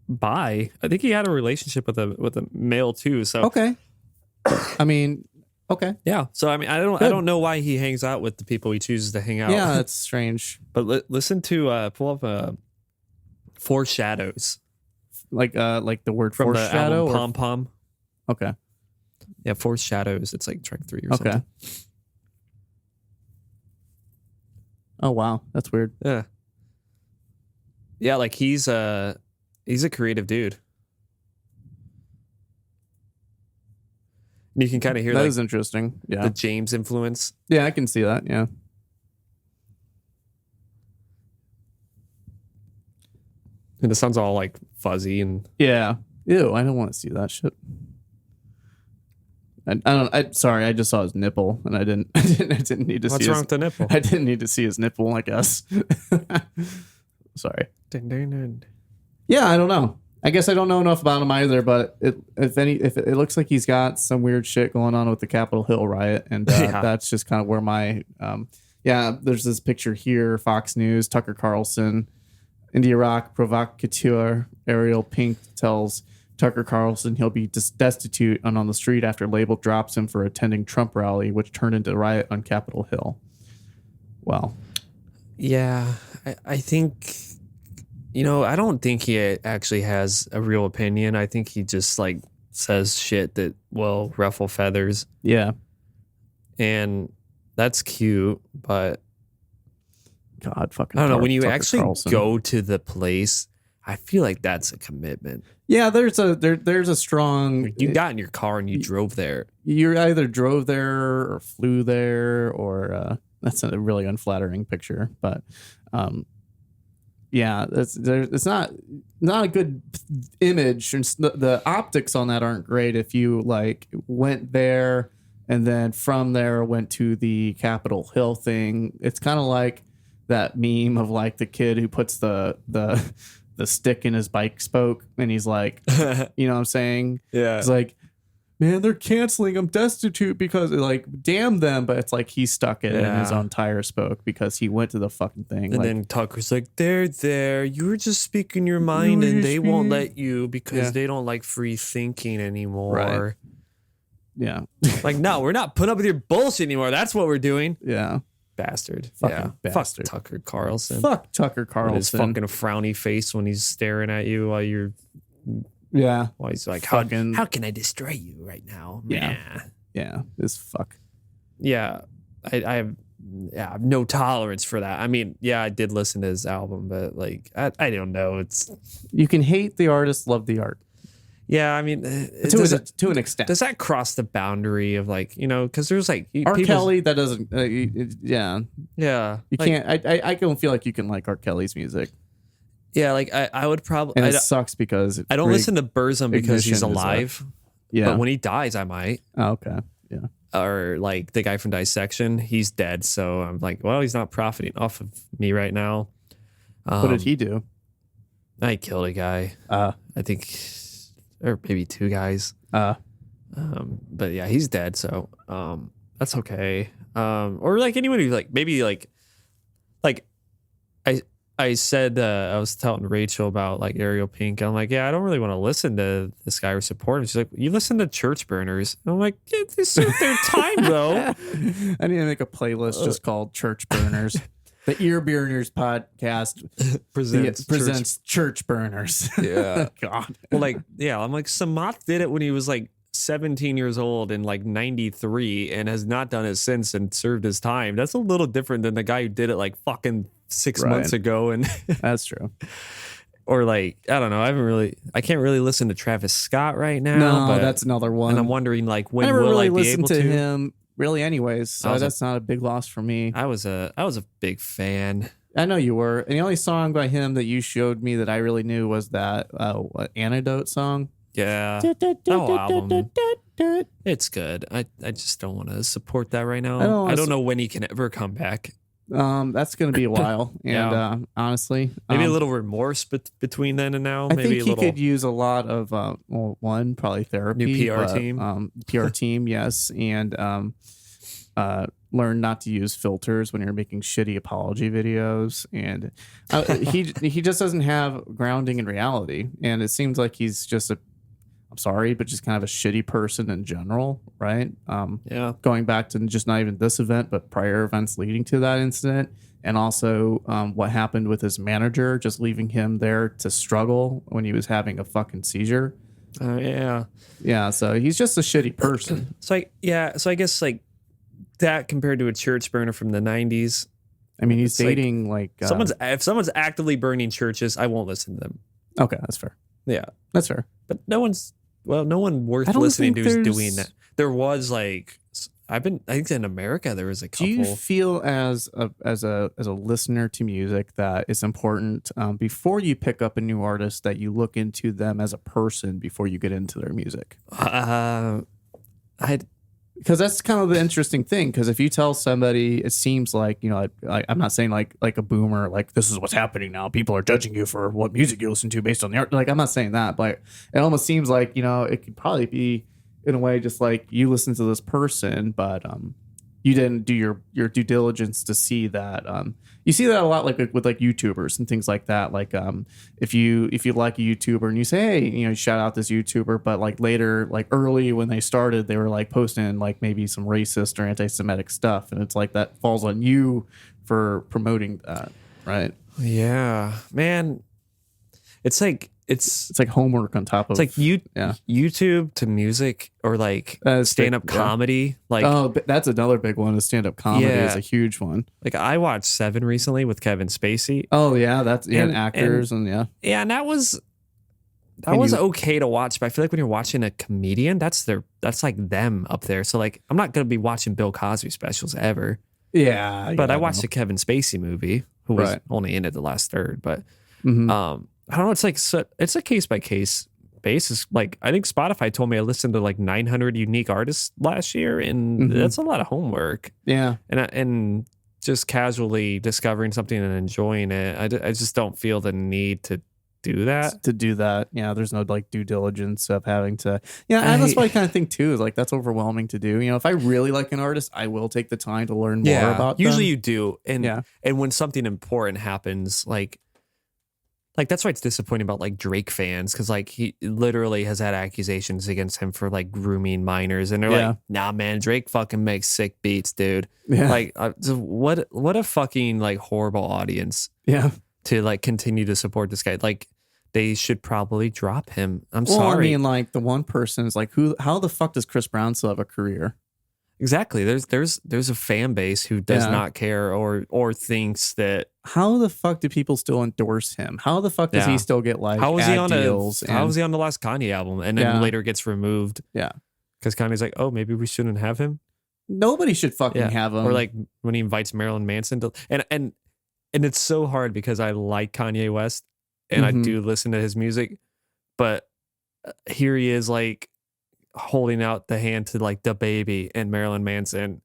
bi. I think he had a relationship with a male too. So okay. I mean, okay. Yeah. So I mean, I don't know why he hangs out with the people he chooses to hang out. Yeah, that's strange. But listen to pull up Foreshadows. Like the word from foreshadow the album Pom Pom. Okay. Yeah, Foreshadows. It's like track 3 or something. Okay. Oh wow, that's weird. Yeah. Yeah, like he's a creative dude. And you can kind of hear that like is interesting. Yeah. the James influence. Yeah, I can see that. Yeah. And the sound's all like fuzzy and yeah. Ew, I don't want to see that shit. Sorry, I just saw his nipple and I didn't need to see What's wrong with the nipple? I didn't need to see his nipple, I guess. Sorry. Yeah, I don't know. I guess I don't know enough about him either, but it looks like he's got some weird shit going on with the Capitol Hill riot, and that's just kind of where my there's this picture here, Fox News, Tucker Carlson, indie rock provocateur Ariel Pink tells Tucker Carlson he'll be destitute and on the street after label drops him for attending Trump rally, which turned into a riot on Capitol Hill. Well, yeah, I think, I don't think he actually has a real opinion. I think he just like says shit that will ruffle feathers. Yeah. And that's cute, but God, fucking I don't know. When you Tucker actually Carlson. go to the place, I feel like that's a commitment. Yeah, there's a strong. You got in your car and you drove there. You either drove there or flew there, or that's a really unflattering picture. But yeah, it's not a good image. The optics on that aren't great. If you like went there and then from there went to the Capitol Hill thing, it's kind of like that meme of like the kid who puts the stick in his bike spoke and he's like, you know what I'm saying? Yeah. It's like, man, they're canceling. I'm destitute because like, damn them. But it's like he stuck it in his own tire spoke because he went to the fucking thing. And then Tucker's like, they're there. You were just speaking your mind and they won't let you because they don't like free thinking anymore. Right. Yeah. Like, no, we're not putting up with your bullshit anymore. That's what we're doing. Yeah. Bastard. Fucking bastard. Fuck Tucker Carlson. Fuck Tucker Carlson. With his fucking frowny face when he's staring at you while you're... Yeah. While he's like, how can I destroy you right now? Yeah. Yeah. This fuck. Yeah. I have no tolerance for that. I mean, yeah, I did listen to his album, but like, I don't know. You can hate the artist, love the art. Yeah, I mean, to an extent. Does that cross the boundary of like, because there's like R. Kelly that doesn't, yeah, you can't. I don't feel like you can like R. Kelly's music. Yeah, like I would probably. And it sucks because I don't listen to Burzum because he's alive. Yeah, but when he dies, I might. Oh, okay, yeah. Or like the guy from Dissection, he's dead, so I'm like, well, he's not profiting off of me right now. What did he do? I killed a guy. I think. Or maybe 2 guys. But yeah, he's dead, so that's okay. Or like anyone who like maybe like I said I was telling Rachel about like Ariel Pink. I'm like, yeah, I don't really want to listen to this guy or support him. She's like, you listen to Church Burners. And I'm like, yeah, they serve their time though. I need to make a playlist just called Church Burners. The Ear Burners podcast presents Church Burners. Yeah. God. Well, like, yeah, I'm like, Samat did it when he was like 17 years old in like 93 and has not done it since and served his time. That's a little different than the guy who did it like fucking 6 months ago. And that's true. Or like, I don't know. I can't really listen to Travis Scott right now. No, but that's another one. And I'm wondering like, when will I really be able to him? Really, anyways, so that's not a big loss for me. I was a big fan. I know you were, and the only song by him that you showed me that I really knew was that Antidote song. Yeah, that whole album. It's good. I just don't want to support that right now. I don't know when he can ever come back. That's going to be a while, and honestly, maybe a little remorse between then and now. I maybe think he could use a lot of probably therapy, new PR team, PR team, yes, and learn not to use filters when you're making shitty apology videos, and he just doesn't have grounding in reality, and it seems like he's just I'm sorry, but just kind of a shitty person in general, right? Going back to just not even this event, but prior events leading to that incident, and also what happened with his manager, just leaving him there to struggle when he was having a fucking seizure. Yeah. So he's just a shitty person. So I guess like that compared to a church burner from the 90s. I mean, he's dating like if someone's actively burning churches, I won't listen to them. Okay, that's fair. Yeah, that's fair. But no one worth listening to is doing that. There was like I think in America there was a couple. Do you feel as a listener to music that it's important before you pick up a new artist that you look into them as a person before you get into their music? Because that's kind of the interesting thing. Because if you tell somebody, it seems like, you know, I'm not saying like a boomer, like this is what's happening now. People are judging you for what music you listen to based on the art. Like, I'm not saying that, but it almost seems like, you know, it could probably be in a way just like you listen to this person, but you didn't do your due diligence to see that. You see that a lot, like with like YouTubers and things like that. Like if you like a YouTuber and you say, hey, you know, shout out this YouTuber, but like later, like early when they started, they were like posting like maybe some racist or anti-Semitic stuff, and it's like that falls on you for promoting that, right? Yeah, man. It's like homework on top of. It's like YouTube to music or like stand-up comedy. Like that's another big one. Is stand-up comedy is a huge one. Like I watched Seven recently with Kevin Spacey. Oh yeah, that's and actors and and that was okay to watch. But I feel like when you're watching a comedian, that's like them up there. So like I'm not gonna be watching Bill Cosby specials ever. Yeah, but I watched a Kevin Spacey movie who was only in it the last third, but I don't know. It's like it's a case by case basis. Like I think Spotify told me I listened to like 900 unique artists last year, and that's a lot of homework. Yeah, and just casually discovering something and enjoying it. I just don't feel the need to do that. Yeah, there's no like due diligence of having to. Yeah, and that's what I kind of think too. Is like that's overwhelming to do. You know, if I really like an artist, I will take the time to learn more about. Usually them. You do, and when something important happens, like that's why it's disappointing about like Drake fans, because like he literally has had accusations against him for like grooming minors, and they're like, nah, man, Drake fucking makes sick beats, dude. Yeah. Like, what a fucking like horrible audience. Yeah. To like continue to support this guy, like they should probably drop him. I'm sorry. I mean, like the one person is like, how the fuck does Chris Brown still have a career? Exactly. There's a fan base who does not care or thinks that. How the fuck do people still endorse him? How the fuck does he still get like how was ad he on deals? How was he on the last Kanye album and then later gets removed? Yeah, because Kanye's like, oh, maybe we shouldn't have him. Nobody should fucking have him. Or like when he invites Marilyn Manson to, and it's so hard because I like Kanye West and I do listen to his music, but here he is like holding out the hand to like the Baby and Marilyn Manson.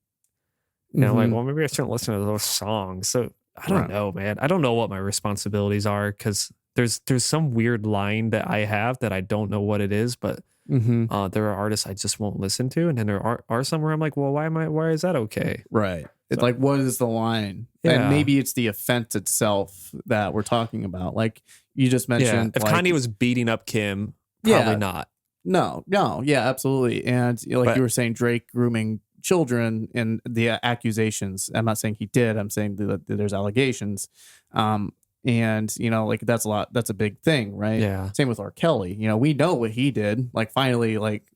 You know, like, well, maybe I shouldn't listen to those songs. So I don't know, man. I don't know what my responsibilities are, because there's some weird line that I have that I don't know what it is, but there are artists I just won't listen to, and then there are some where I'm like, well, why is that okay? Right. It's like, what is the line? Yeah. And maybe it's the offense itself that we're talking about. Like you just mentioned. If like, Kanye was beating up Kim, probably not. No. Yeah, absolutely. And you were saying Drake grooming children and the accusations. I'm not saying he did. I'm saying that there's allegations. And you know, like that's a big thing, right? Yeah. Same with R. Kelly. You know, we know what he did. Like finally, like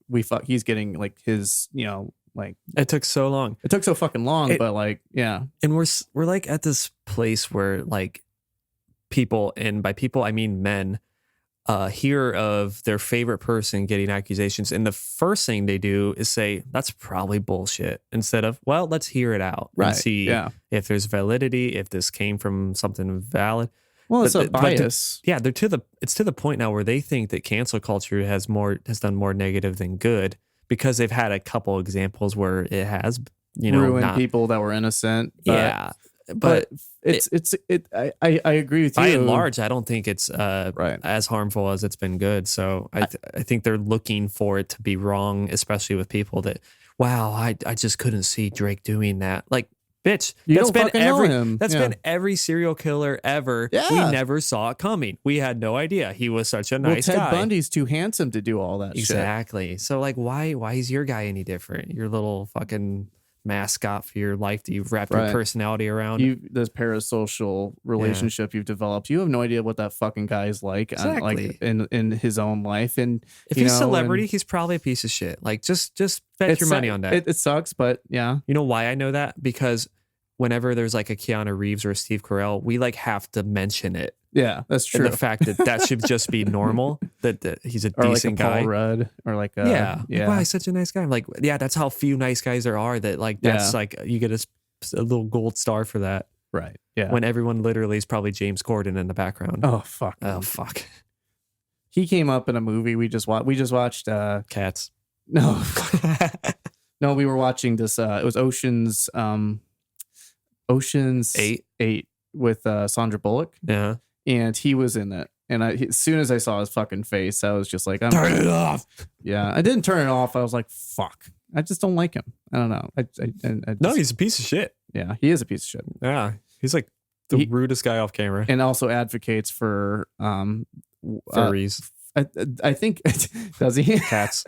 he's getting like his, you know, like it took so long. It took so fucking long, but like, yeah. And we're like at this place where like people, and by people I mean men, hear of their favorite person getting accusations, and the first thing they do is say that's probably bullshit, instead of, well, let's hear it out and see if there's validity, if this came from something valid. Well, it's a bias. It's to the point now where they think that cancel culture has done more negative than good, because they've had a couple examples where it has, you know, ruined people that were innocent. But I agree with you. By and large, I don't think it's as harmful as it's been good. So I think they're looking for it to be wrong, especially with people that wow, I just couldn't see Drake doing that. Like, bitch, You don't fucking know him. That's been every serial killer ever. Yeah. We never saw it coming. We had no idea. He was such a nice Ted guy. Bundy's too handsome to do all that shit. Exactly. So like, why is your guy any different? Your little fucking mascot for your life that you've wrapped your personality around. This parasocial relationship you've developed. You have no idea what that fucking guy is like, exactly. in his own life. And if he's a celebrity, he's probably a piece of shit. Like just bet your money on that. It sucks, but yeah. You know why I know that? Because whenever there's like a Keanu Reeves or a Steve Carell, we like have to mention it. Yeah, that's true. And the fact that should just be normal, that he's a decent like a guy. Paul Rudd, or like a, yeah. Wow, he's such a nice guy. I'm like, yeah, that's how few nice guys there are. That like that's like you get a little gold star for that. Right. Yeah. When everyone literally is probably James Corden in the background. Oh fuck. Oh fuck. He came up in a movie we just watched. We just watched Cats. No. No, we were watching this. It was Ocean's 8 with Sandra Bullock. Yeah. And he was in it. And as soon as I saw his fucking face, I was just like, turn it off. Yeah, I didn't turn it off. I was like, fuck. I just don't like him. I don't know. No, he's a piece of shit. Yeah, he is a piece of shit. Yeah. He's like the rudest guy off camera. And also advocates for furries. I think does he? Cats.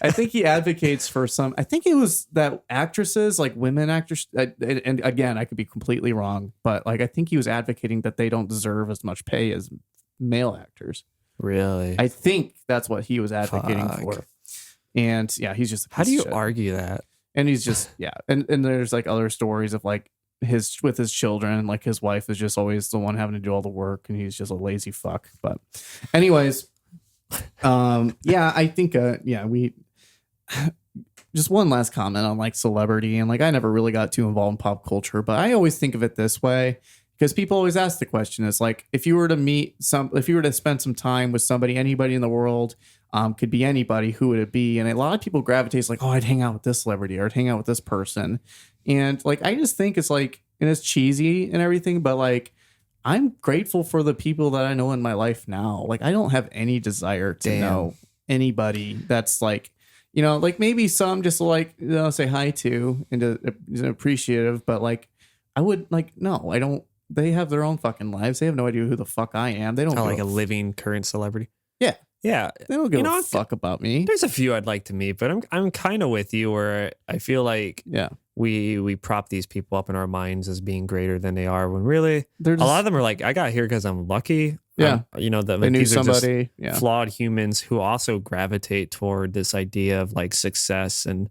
I think he advocates for some. I think it was that actresses, like women actors, and again, I could be completely wrong, but like I think he was advocating that they don't deserve as much pay as male actors. Really? I think that's what he was advocating for. And yeah, he's just. How do you argue that? And he's just and there's like other stories of like with his children, like his wife is just always the one having to do all the work, and he's just a lazy fuck. But anyways. I think we just one last comment on like celebrity, and like I never really got too involved in pop culture, but I always think of it this way because people always ask the question is like, if you were to spend some time with anybody in the world, could be anybody, who would it be? And a lot of people gravitate like, oh, I'd hang out with this celebrity, or I'd hang out with this person. And like, I just think it's like, and it's cheesy and everything, but like, I'm grateful for the people that I know in my life now. Like, I don't have any desire to know anybody that's like, like maybe some just like, say hi to and appreciative, but like, I would like, no, I don't. They have their own fucking lives. They have no idea who the fuck I am. They don't like a living current celebrity. Yeah. Yeah. They don't give a fuck about me. There's a few I'd like to meet, but I'm kind of with you where I feel like we prop these people up in our minds as being greater than they are, when really a lot of them are like, I got here because I'm lucky. Yeah. They knew these somebody. Are just flawed humans who also gravitate toward this idea of like success and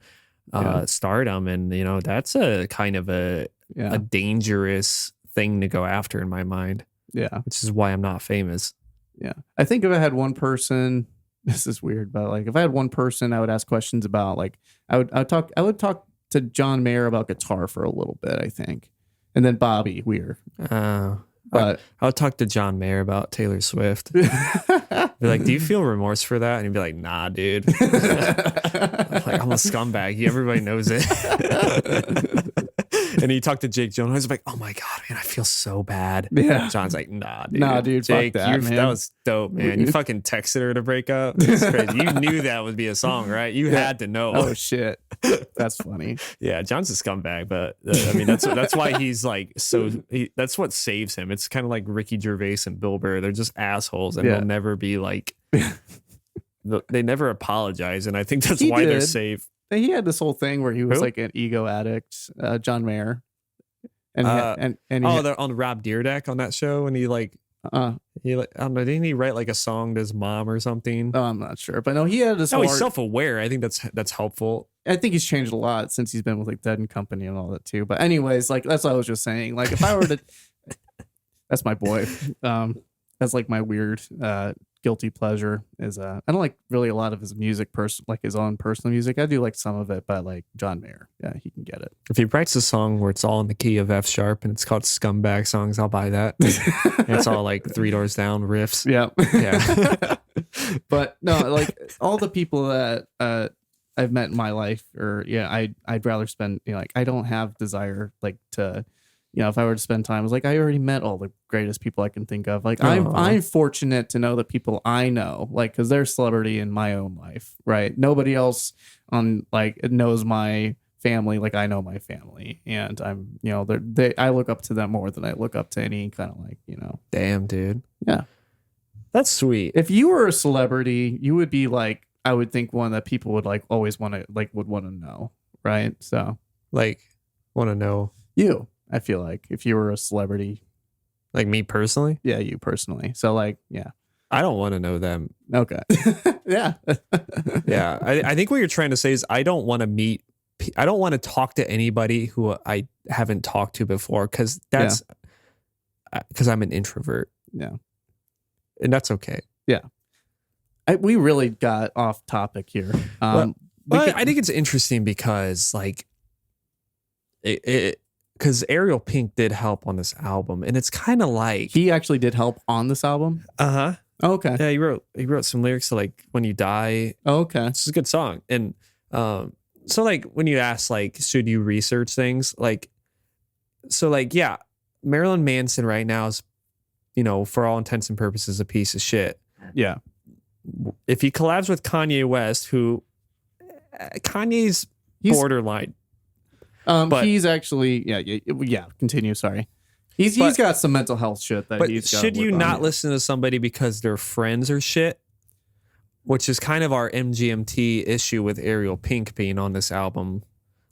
stardom. And, that's a kind of a dangerous thing to go after in my mind. Yeah. Which is why I'm not famous. Yeah. I think if I had one person, this is weird, but like if I had one person I would ask questions about, like I would talk to John Mayer about guitar for a little bit, I think. And then Bobby Weir. But I would talk to John Mayer about Taylor Swift. Be like, do you feel remorse for that? And he'd be like, nah, dude. I'm a scumbag. Everybody knows it. And he talked to Jake Gyllenhaal. Like, oh my God, man, I feel so bad. Yeah. John's like, nah, dude. Jake, fuck that, man. That was dope, man. You fucking texted her to break up. That's crazy. You knew that would be a song, right? You had to know. Oh shit, that's funny. Yeah, John's a scumbag, but I mean, that's why he's like that's what saves him. It's kind of like Ricky Gervais and Bill Burr. They're just assholes, and they'll never be like. They never apologize, and I think that's why they're safe. He had this whole thing where he was like an ego addict, John Mayer, and they're on Rob Dyrdek on that show, and he I don't know, didn't he write like a song to his mom or something? Oh, I'm not sure, but no, he had this. No, he's self-aware. I think that's helpful. I think he's changed a lot since he's been with like Dead and Company and all that too. But anyways, like that's what I was just saying. Like if I were to, that's my boy. That's like my weird guilty pleasure is I don't like really a lot of his music, like his own personal music. I do like some of it, but like John Mayer, he can get it. If he writes a song where it's all in the key of F sharp and it's called Scumbag Songs, I'll buy that. And it's all like Three Doors Down riffs. Yeah. But no, like all the people that I've met in my life, or I'd rather spend like I don't have desire like to if I were to spend time, it's like I already met all the greatest people I can think of. Like I'm fortunate to know the people I know, like because they're celebrity in my own life, right? Nobody else on like knows my family like I know my family, and I'm I look up to them more than I look up to any kind of like Damn, dude. Yeah, that's sweet. If you were a celebrity, you would be like, I would think one that people would like always want to like would want to know, right? So like want to know you. I feel like if you were a celebrity, like me personally, yeah, you personally. So like, yeah, I don't want to know them. Okay, yeah, yeah. I think what you're trying to say is I don't want to meet. I don't want to talk to anybody who I haven't talked to before because that's because I'm an introvert. Yeah, and that's okay. Yeah, we really got off topic here. I think it's interesting because like because Ariel Pink did help on this album, and it's kind of like he actually did help on this album. Oh, okay. Yeah, he wrote some lyrics to like "When You Die." Oh, okay, it's a good song. And so like when you ask like should you research things like so like yeah, Marilyn Manson right now is for all intents and purposes a piece of shit. Yeah, if he collabs with Kanye West, who Kanye's borderline. But he's actually yeah. Continue. Sorry, he's got some mental health shit that he's got. Should you not listen to somebody because their friends are shit? Which is kind of our MGMT issue with Ariel Pink being on this album.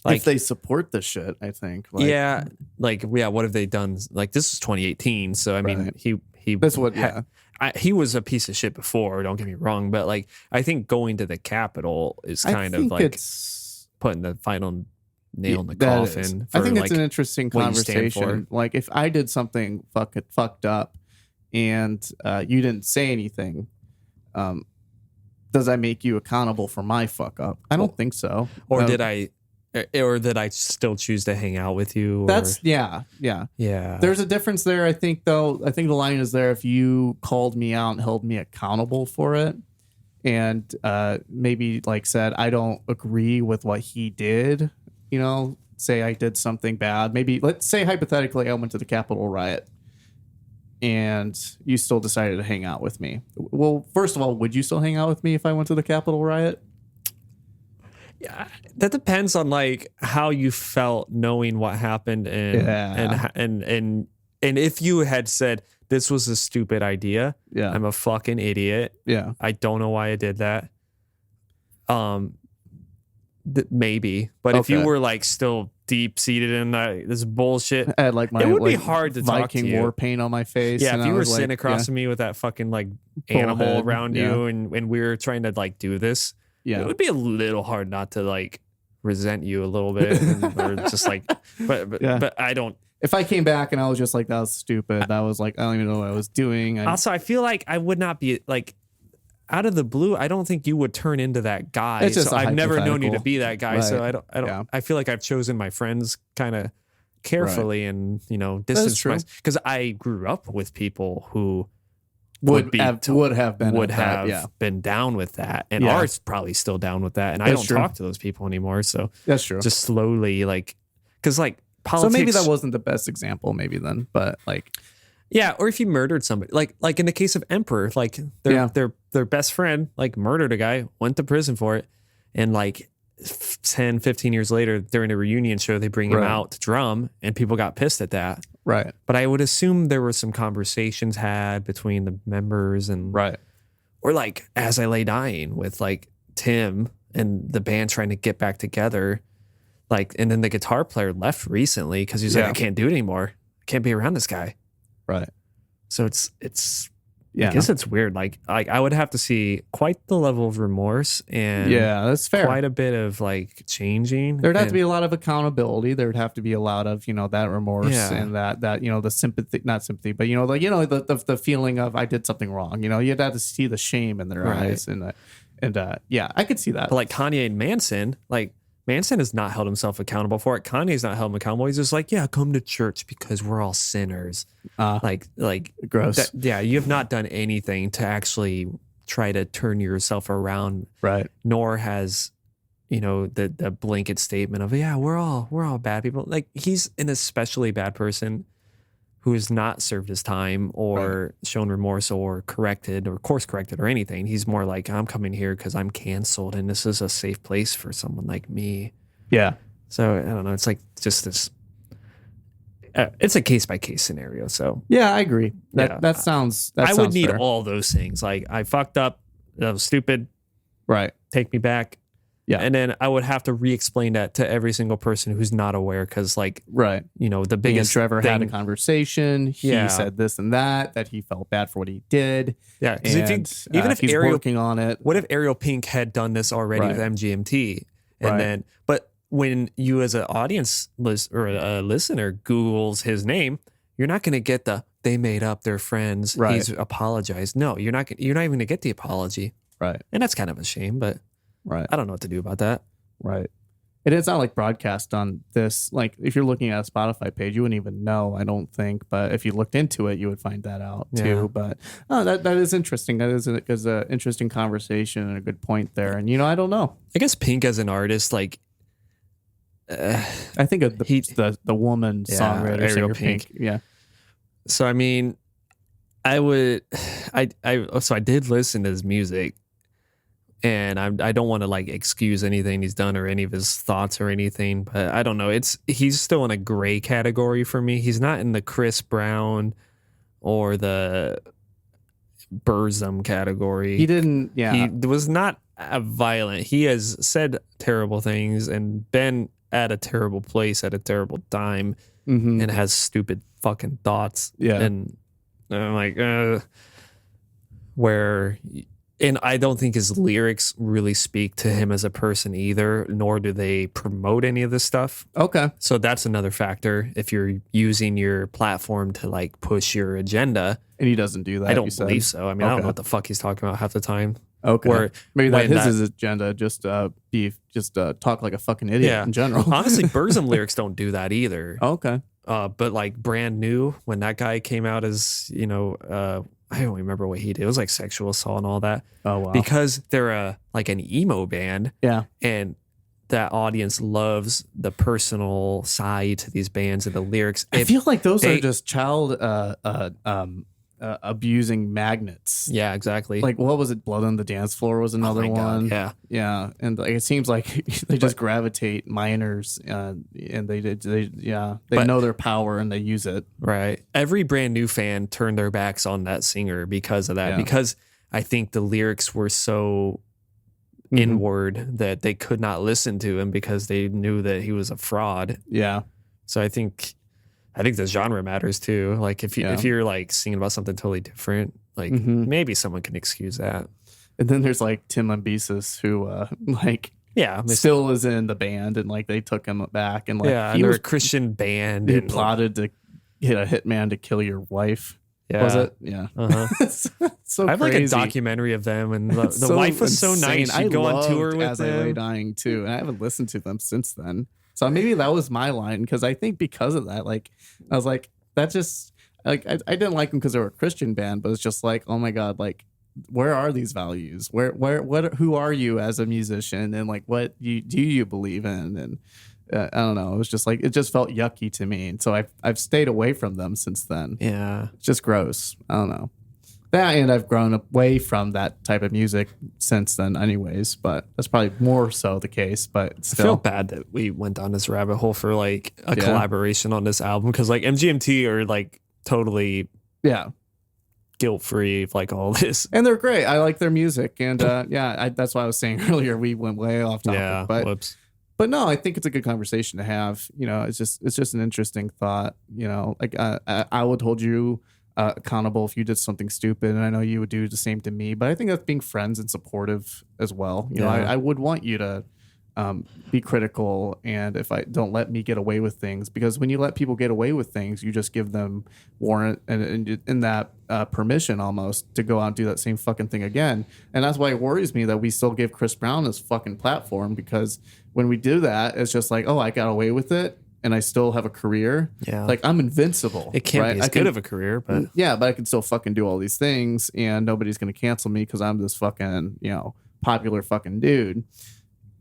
Like, if they support the shit, I think. What have they done? Like this is 2018, so I mean he that's what he was a piece of shit before. Don't get me wrong, but like I think going to the Capitol is kind of like it's putting the final nail in the coffin. I think it's an interesting conversation. Like if I did something fucked up and you didn't say anything, does that make you accountable for my fuck up? I don't think so. Or did I still choose to hang out with you? That's yeah. There's a difference there. I think though. I think the line is there if you called me out and held me accountable for it, and maybe like said I don't agree with what he did. Say I did something bad. Maybe let's say hypothetically I went to the Capitol riot and you still decided to hang out with me. Well, first of all, would you still hang out with me if I went to the Capitol riot? Yeah, that depends on like how you felt knowing what happened and if you had said this was a stupid idea. Yeah. I'm a fucking idiot. Yeah. I don't know why I did that. Maybe, but if you were like still deep seated in this bullshit, I had like it would be hard to talk to you. Viking war paint on my face. Yeah, if you were sitting across from me with that fucking like animal around you, and we were trying to like do this, it would be a little hard not to like resent you a little bit, or just like, but I don't. If I came back and I was just like that was stupid, I was like I don't even know what I was doing. Also, I feel like I would not be like. Out of the blue, I don't think you would turn into that guy. It's just I've never known you to be that guy. Right. So I don't. Yeah. I feel like I've chosen my friends kind of carefully and distance myself because I grew up with people who would have been down with that, and are probably still down with that. And I don't talk to those people anymore. So that's true. Just slowly, like, because like politics. So maybe that wasn't the best example. Maybe then, but like. Yeah, or if you murdered somebody, like in the case of Emperor, like their best friend like murdered a guy, went to prison for it, and like 10, 15 years later, during a reunion show, they bring him out to drum, and people got pissed at that. Right. But I would assume there were some conversations had between the members and or like As I Lay Dying with like Tim and the band trying to get back together, like, and then the guitar player left recently because he's like, I can't do it anymore. I can't be around this guy. Right. So it's I guess it's weird. Like I would have to see quite the level of remorse and that's fair. Quite a bit of like changing. There'd have to be a lot of accountability. There'd have to be a lot of, that remorse and that, the sympathy, not sympathy, but the feeling of I did something wrong. You'd have to see the shame in their eyes and I could see that. But like Kanye and Manson, like Manson has not held himself accountable for it. Kanye's not held him accountable. He's just like, come to church because we're all sinners. Like gross. You have not done anything to actually try to turn yourself around. Right. Nor has the blanket statement of, yeah, we're all bad people. Like, he's an especially bad person who has not served his time or shown remorse or corrected or course corrected or anything. He's more like, I'm coming here because I'm canceled and this is a safe place for someone like me. Yeah. So I don't know. It's like just this. It's a case by case scenario. So yeah, I agree. That sounds. I would need fair. all those things. Like, I fucked up. That was stupid. Right. Take me back. Yeah. And then I would have to re-explain that to every single person who's not aware. Cause like, right. The biggest Trevor thing, had a conversation. He said this and that he felt bad for what he did. Yeah. Cause even if he's working on it. What if Ariel Pink had done this already with MGMT? And but when you as an audience or a listener Googles his name, you're not going to get they made up, their friends. Right. He's apologized. No, you're not even going to get the apology. Right. And that's kind of a shame, but right. I don't know what to do about that. Right. It's not like broadcast on this. Like, if you're looking at a Spotify page, you wouldn't even know, I don't think. But if you looked into it, you would find that out too. But that is interesting. That is an interesting conversation and a good point there. And, I don't know. I guess Pink as an artist, like, I think of the woman songwriter, singer Pink. Yeah. So, I mean, I did listen to his music. And I don't want to like excuse anything he's done or any of his thoughts or anything, but I don't know. He's still in a gray category for me. He's not in the Chris Brown or the Burzum category. He didn't. Yeah, he was not violent. He has said terrible things and been at a terrible place at a terrible time, and has stupid fucking thoughts. Yeah, and I'm like, where. And I don't think his lyrics really speak to him as a person either, nor do they promote any of this stuff. Okay. So that's another factor if you're using your platform to like push your agenda. And he doesn't do that. I don't believe so. I mean, I don't know what the fuck he's talking about half the time. Okay. Maybe his agenda just talk like a fucking idiot in general. Honestly, Burzum lyrics don't do that either. Okay. But like Brand New, when that guy came out as, I don't remember what he did. It was like sexual assault and all that. Oh, wow. Because they're like an emo band. Yeah. And that audience loves the personal side to these bands and the lyrics. I feel like those are just child abusing magnets. Yeah, exactly. Like, what was it? Blood on the Dance Floor was another one. God, yeah. And like, it seems like they just gravitate minors, and they know their power and they use it. Right. Every Brand New fan turned their backs on that singer because of that. Yeah. Because I think the lyrics were so inward that they could not listen to him because they knew that he was a fraud. Yeah. So I think the genre matters too. Like if you're like singing about something totally different, like maybe someone can excuse that. And then there's like Tim Lambesis who still is in the band, and like they took him back, and like he was a Christian band. He plotted to get a hitman to kill your wife. Yeah. Was it? Yeah. So I have crazy. like a documentary of them, and the wife was so nice. She'd go on tour with As them. I Lay Dying too, and I haven't listened to them since then. So maybe that was my line, because I think because of that, like I was like, that just like I didn't like them because they were a Christian band, but it's just like, oh my god, like where are these values? Who are you as a musician, and like what do you believe in? And I don't know. It was just like, it just felt yucky to me, and so I've stayed away from them since then. Yeah, it's just gross. I don't know. And I've grown away from that type of music since then anyways, but that's probably more so the case. But still, I feel bad that we went down this rabbit hole for like a collaboration on this album, because like MGMT are like totally guilt-free of like all this, and they're great. I like their music, and that's why I was saying earlier we went way off topic. But no, I think it's a good conversation to have. It's just an interesting thought. Like I would hold you accountable if you did something stupid, and I know you would do the same to me, but I think that's being friends and supportive as well. I would want you to be critical, and if I don't let me get away with things, because when you let people get away with things, you just give them warrant and that permission almost to go out and do that same fucking thing again. And that's why it worries me that we still give Chris Brown this fucking platform, because when we do that, it's just like, oh, I got away with it, and I still have a career. Yeah. Like, I'm invincible. It can't be as good of a career, but yeah, but I can still fucking do all these things, and nobody's going to cancel me because I'm this fucking, popular fucking dude.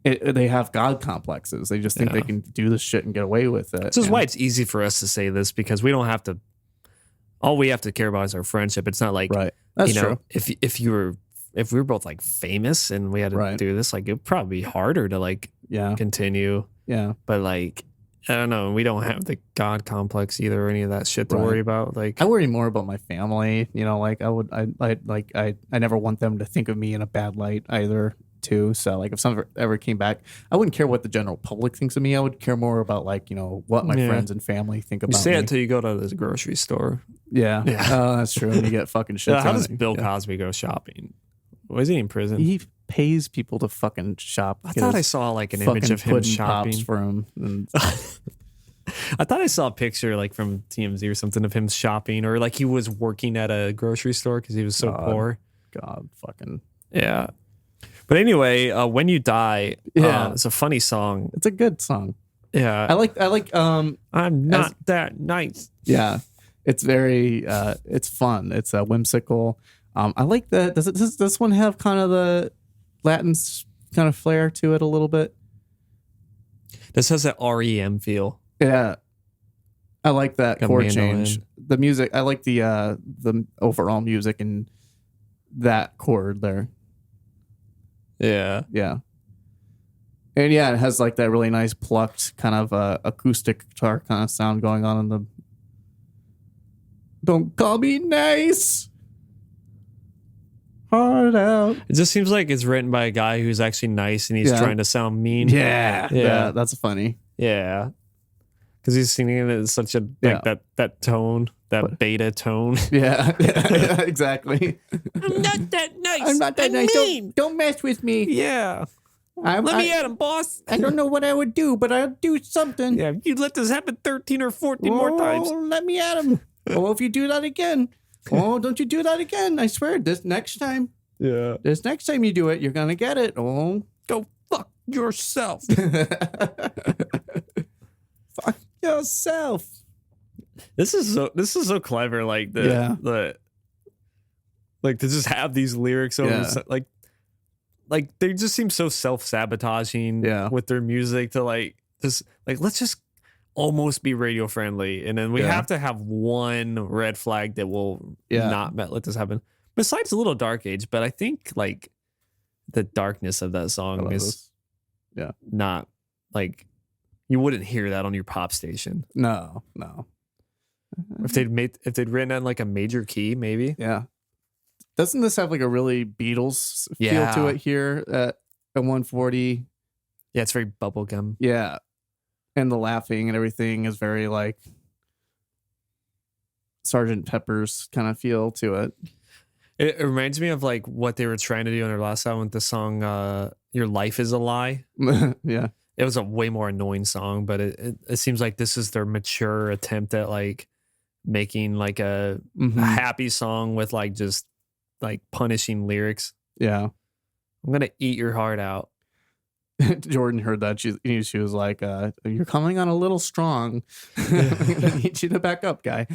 they have God complexes. They just think they can do this shit and get away with it. This is why it's easy for us to say this, because we don't have to. All we have to care about is our friendship. It's not like, right. That's true. If we were both like famous and we had to do this, like it'd probably be harder to like continue. Yeah. But like, I don't know. We don't have the God complex either or any of that shit to worry about. Like, I worry more about my family. You know, like I never want them to think of me in a bad light either. Too. So like if someone ever came back, I wouldn't care what the general public thinks of me. I would care more about like, you know, what my friends and family think about me. You say it until you go to the grocery store. Yeah. That's true. And you get fucking shit. How does Bill Cosby go shopping? Was he in prison? He pays people to fucking shop. I thought I saw like an image of him shopping for him. And I thought I saw a picture like from TMZ or something of him shopping, or like he was working at a grocery store because he was so poor. God, fucking yeah. But anyway, When You Die, it's a funny song. It's a good song. Yeah. I like I'm not that nice. Yeah. It's very it's fun. It's whimsical. I like that. Does this one have kind of the Latin kind of flair to it a little bit? This has that REM feel. Yeah. I like that like chord change. The music, I like the overall music and that chord there. Yeah. Yeah. And yeah, it has like that really nice plucked kind of acoustic guitar kind of sound going on in the Don't Call Me Nice. Hard out. It just seems like it's written by a guy who's actually nice and he's trying to sound mean. Yeah. That's funny. Yeah. Because he's singing it in such a that tone. That beta tone. Yeah, exactly. I'm not that nice. I'm not that nice. Mean. Don't mess with me. Yeah. Let me at him, boss. I don't know what I would do, but I'll do something. Yeah, you let this happen 13 or 14 more times. Let me at him. Oh, if you do that again. Oh, don't you do that again. I swear, this next time. Yeah. This next time you do it, you're going to get it. Oh. Go fuck yourself. Fuck yourself. This is so clever, like the like to just have these lyrics over like they just seem so self-sabotaging with their music to like just like let's just almost be radio friendly, and then we have to have one red flag that will not let this happen. Besides a little Dark Age, but I think like the darkness of that song is not like you wouldn't hear that on your pop station. No. If they'd written it in like a major key, maybe. Yeah. Doesn't this have like a really Beatles feel to it here at 140? Yeah, it's very bubblegum. Yeah. And the laughing and everything is very like Sgt. Pepper's kind of feel to it. It reminds me of like what they were trying to do on their last album with the song Your Life Is a Lie. Yeah. It was a way more annoying song, but it seems like this is their mature attempt at like making like a happy song with like just like punishing lyrics. Yeah. I'm going to eat your heart out. Jordan heard that. She was like, you're coming on a little strong. I need you to back up, guy.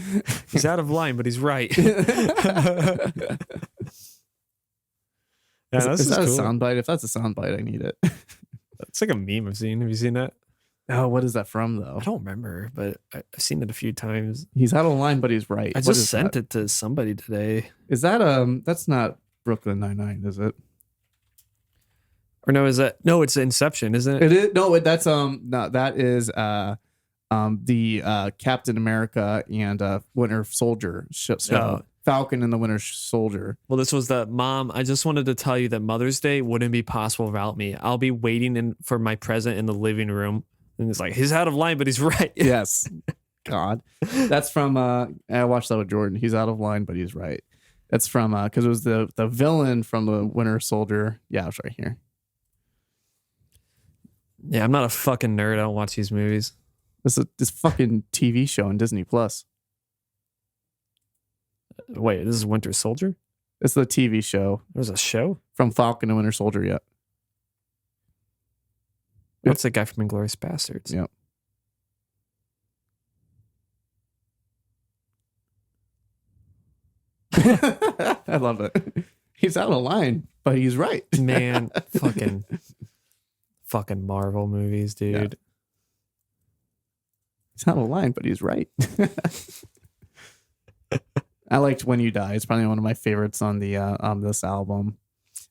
He's out of line, but he's right. Is that cool. A soundbite? If that's a soundbite, I need it. It's like a meme I've seen. Have you seen that? Oh, what is that from, though? I don't remember, but I've seen it a few times. He's out of line, but he's right. I just sent it to somebody today. Is that that's not Brooklyn Nine-Nine, is it? Or no, is that no? It's Inception, isn't it? It is no. That's no. That is the Captain America and Winter Soldier show. Falcon and the Winter Soldier. Well, this was the Mom. I just wanted to tell you that Mother's Day wouldn't be possible without me. I'll be waiting for my present in the living room. And it's like, he's out of line, but he's right. Yes. God. That's from, I watched that with Jordan. He's out of line, but he's right. That's from, because it was the villain from the Winter Soldier. Yeah, it's right here. Yeah, I'm not a fucking nerd. I don't watch these movies. This fucking TV show on Disney Plus. Wait, this is Winter Soldier? It's the TV show. There's a show? From Falcon and Winter Soldier, yeah. What's the guy from Inglourious Bastards? Yep. I love it. He's out of line, but he's right. Man, fucking fucking Marvel movies, dude. Yeah. He's not a line, but he's right. I liked When You Die. It's probably one of my favorites on the on this album.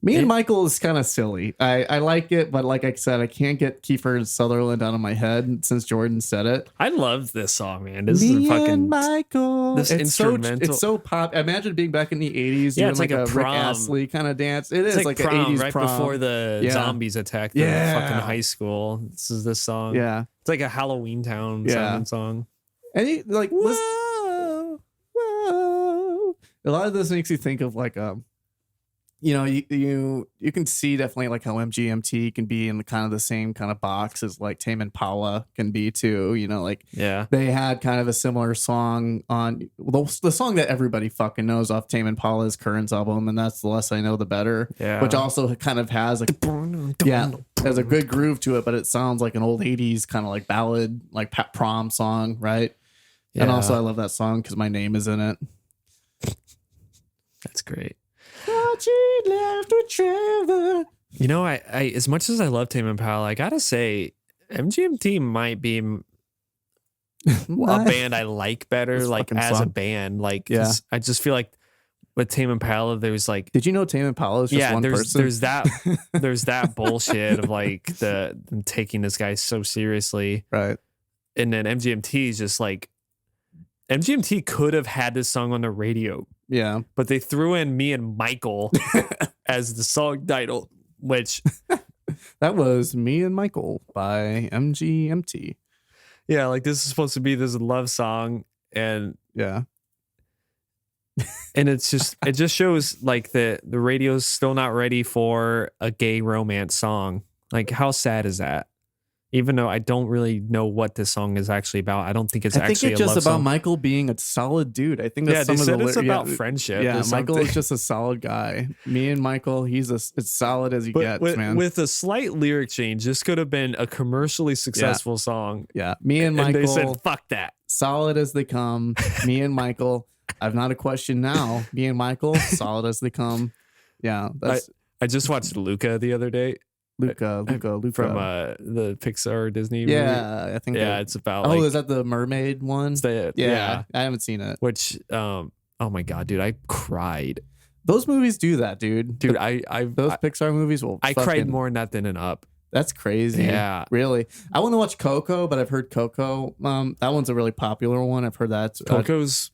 Me and Michael is kind of silly. I like it, but like I said, I can't get Kiefer Sutherland out of my head since Jordan said it. I love this song, man. This Me is a fucking and Michael. This instrumental. It's so pop. Imagine being back in the 80s doing it's like a Rick prom. Astley kind of dance. It's like like prom, an 80s right prom. before the zombies attacked the fucking high school. This is this song. Yeah. It's like a Halloween Town sounding song. And he, like, whoa, whoa. A lot of this makes you think of like you know, you can see definitely like how MGMT can be in the kind of the same kind of box as like Tame Impala can be too. You know, like they had kind of a similar song on the song that everybody fucking knows off Tame Impala's Currents album, and that's The Less I Know the Better. Yeah, which also kind of has like has a good groove to it, but it sounds like an old 80s kind of like ballad, like prom song, right? Yeah. And also I love that song because my name is in it. That's great. Left with Trevor. You know, I as much as I love Tame Impala, I gotta say MGMT might be a band I like better, like as song. A band. Like, I just feel like with Tame Impala, there's like, did you know Tame Impala is just one person? There's that bullshit of like them taking this guy so seriously, right? And then MGMT is just like, MGMT could have had this song on the radio. Yeah. But they threw in Me and Michael as the song title, which that was Me and Michael by MGMT. Yeah, like this is supposed to be this love song, and and it just shows like the radio's still not ready for a gay romance song. Like, how sad is that? Even though I don't really know what this song is actually about, I don't think it's actually just a love about song. Michael being a solid dude. I think that's some they of said the it's about friendship. Yeah, Michael is just a solid guy. Me and Michael, he's as solid as he gets, man. With a slight lyric change, this could have been a commercially successful song. Yeah, me and Michael. And they said, "Fuck that." Solid as they come. Me and Michael. I've not a question now. Me and Michael, solid as they come. Yeah, I just watched Luca the other day. Luca from the Pixar Disney movie. Yeah, I think. Yeah, it's about. Oh, is that the mermaid one? Yeah, I haven't seen it. Which, oh my god, dude, I cried. Those movies do that, dude. Dude, those Pixar movies will. I cried more in that than in Up. That's crazy. Yeah, really. I want to watch Coco, but I've heard Coco. That one's a really popular one. I've heard that. Coco's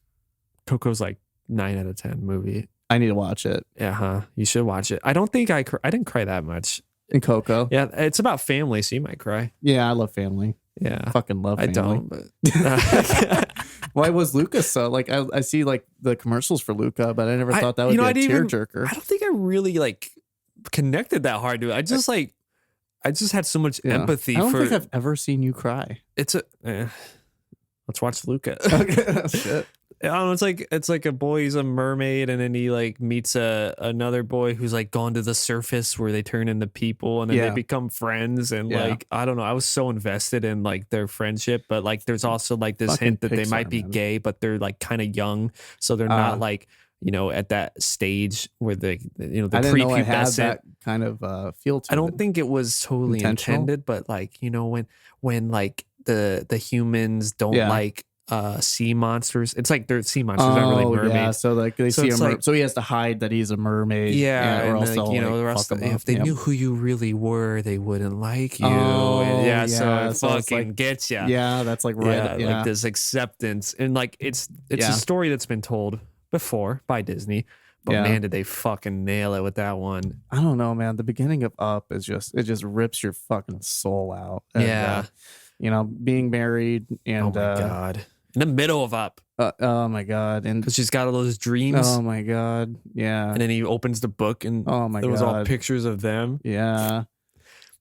like 9 out of 10 movie. I need to watch it. Yeah, you should watch it. I don't think I didn't cry that much. In Coco. Yeah, it's about family, so you might cry. Yeah, I love family. Yeah. I fucking love family. I don't, but why was Luca so like I see like the commercials for Luca, but I never thought that would be a tearjerker. I don't think I really like connected that hard to it. I just had so much empathy. I don't think I've ever seen you cry. Let's watch Luca. Okay. Shit. I don't know, it's like a boy, he's a mermaid, and then he like meets another boy who's like gone to the surface where they turn into people, and then they become friends, and like I don't know, I was so invested in like their friendship, but like there's also like this hint that they might be gay, but they're like kind of young, so they're not like, you know, at that stage where they, you know, the prepubescent that kind of feel to it. I don't think it was totally intended, but like, you know, when like the humans don't like sea monsters. It's like they're sea monsters, not really mermaids. Yeah, so like they see a so he has to hide that he's a mermaid. Yeah, or and else like, you know, the rest of if they knew who you really were, they wouldn't like you. And so it fucking gets you. Yeah, that's like right. Yeah, like this acceptance, and like it's a story that's been told before by Disney. But man, did they fucking nail it with that one. I don't know, man. The beginning of Up is just rips your fucking soul out. And, you know, being married and oh my god. In the middle of Up. Oh my god. And because she's got all those dreams. Oh my god. Yeah. And then he opens the book and there was all pictures of them. Yeah.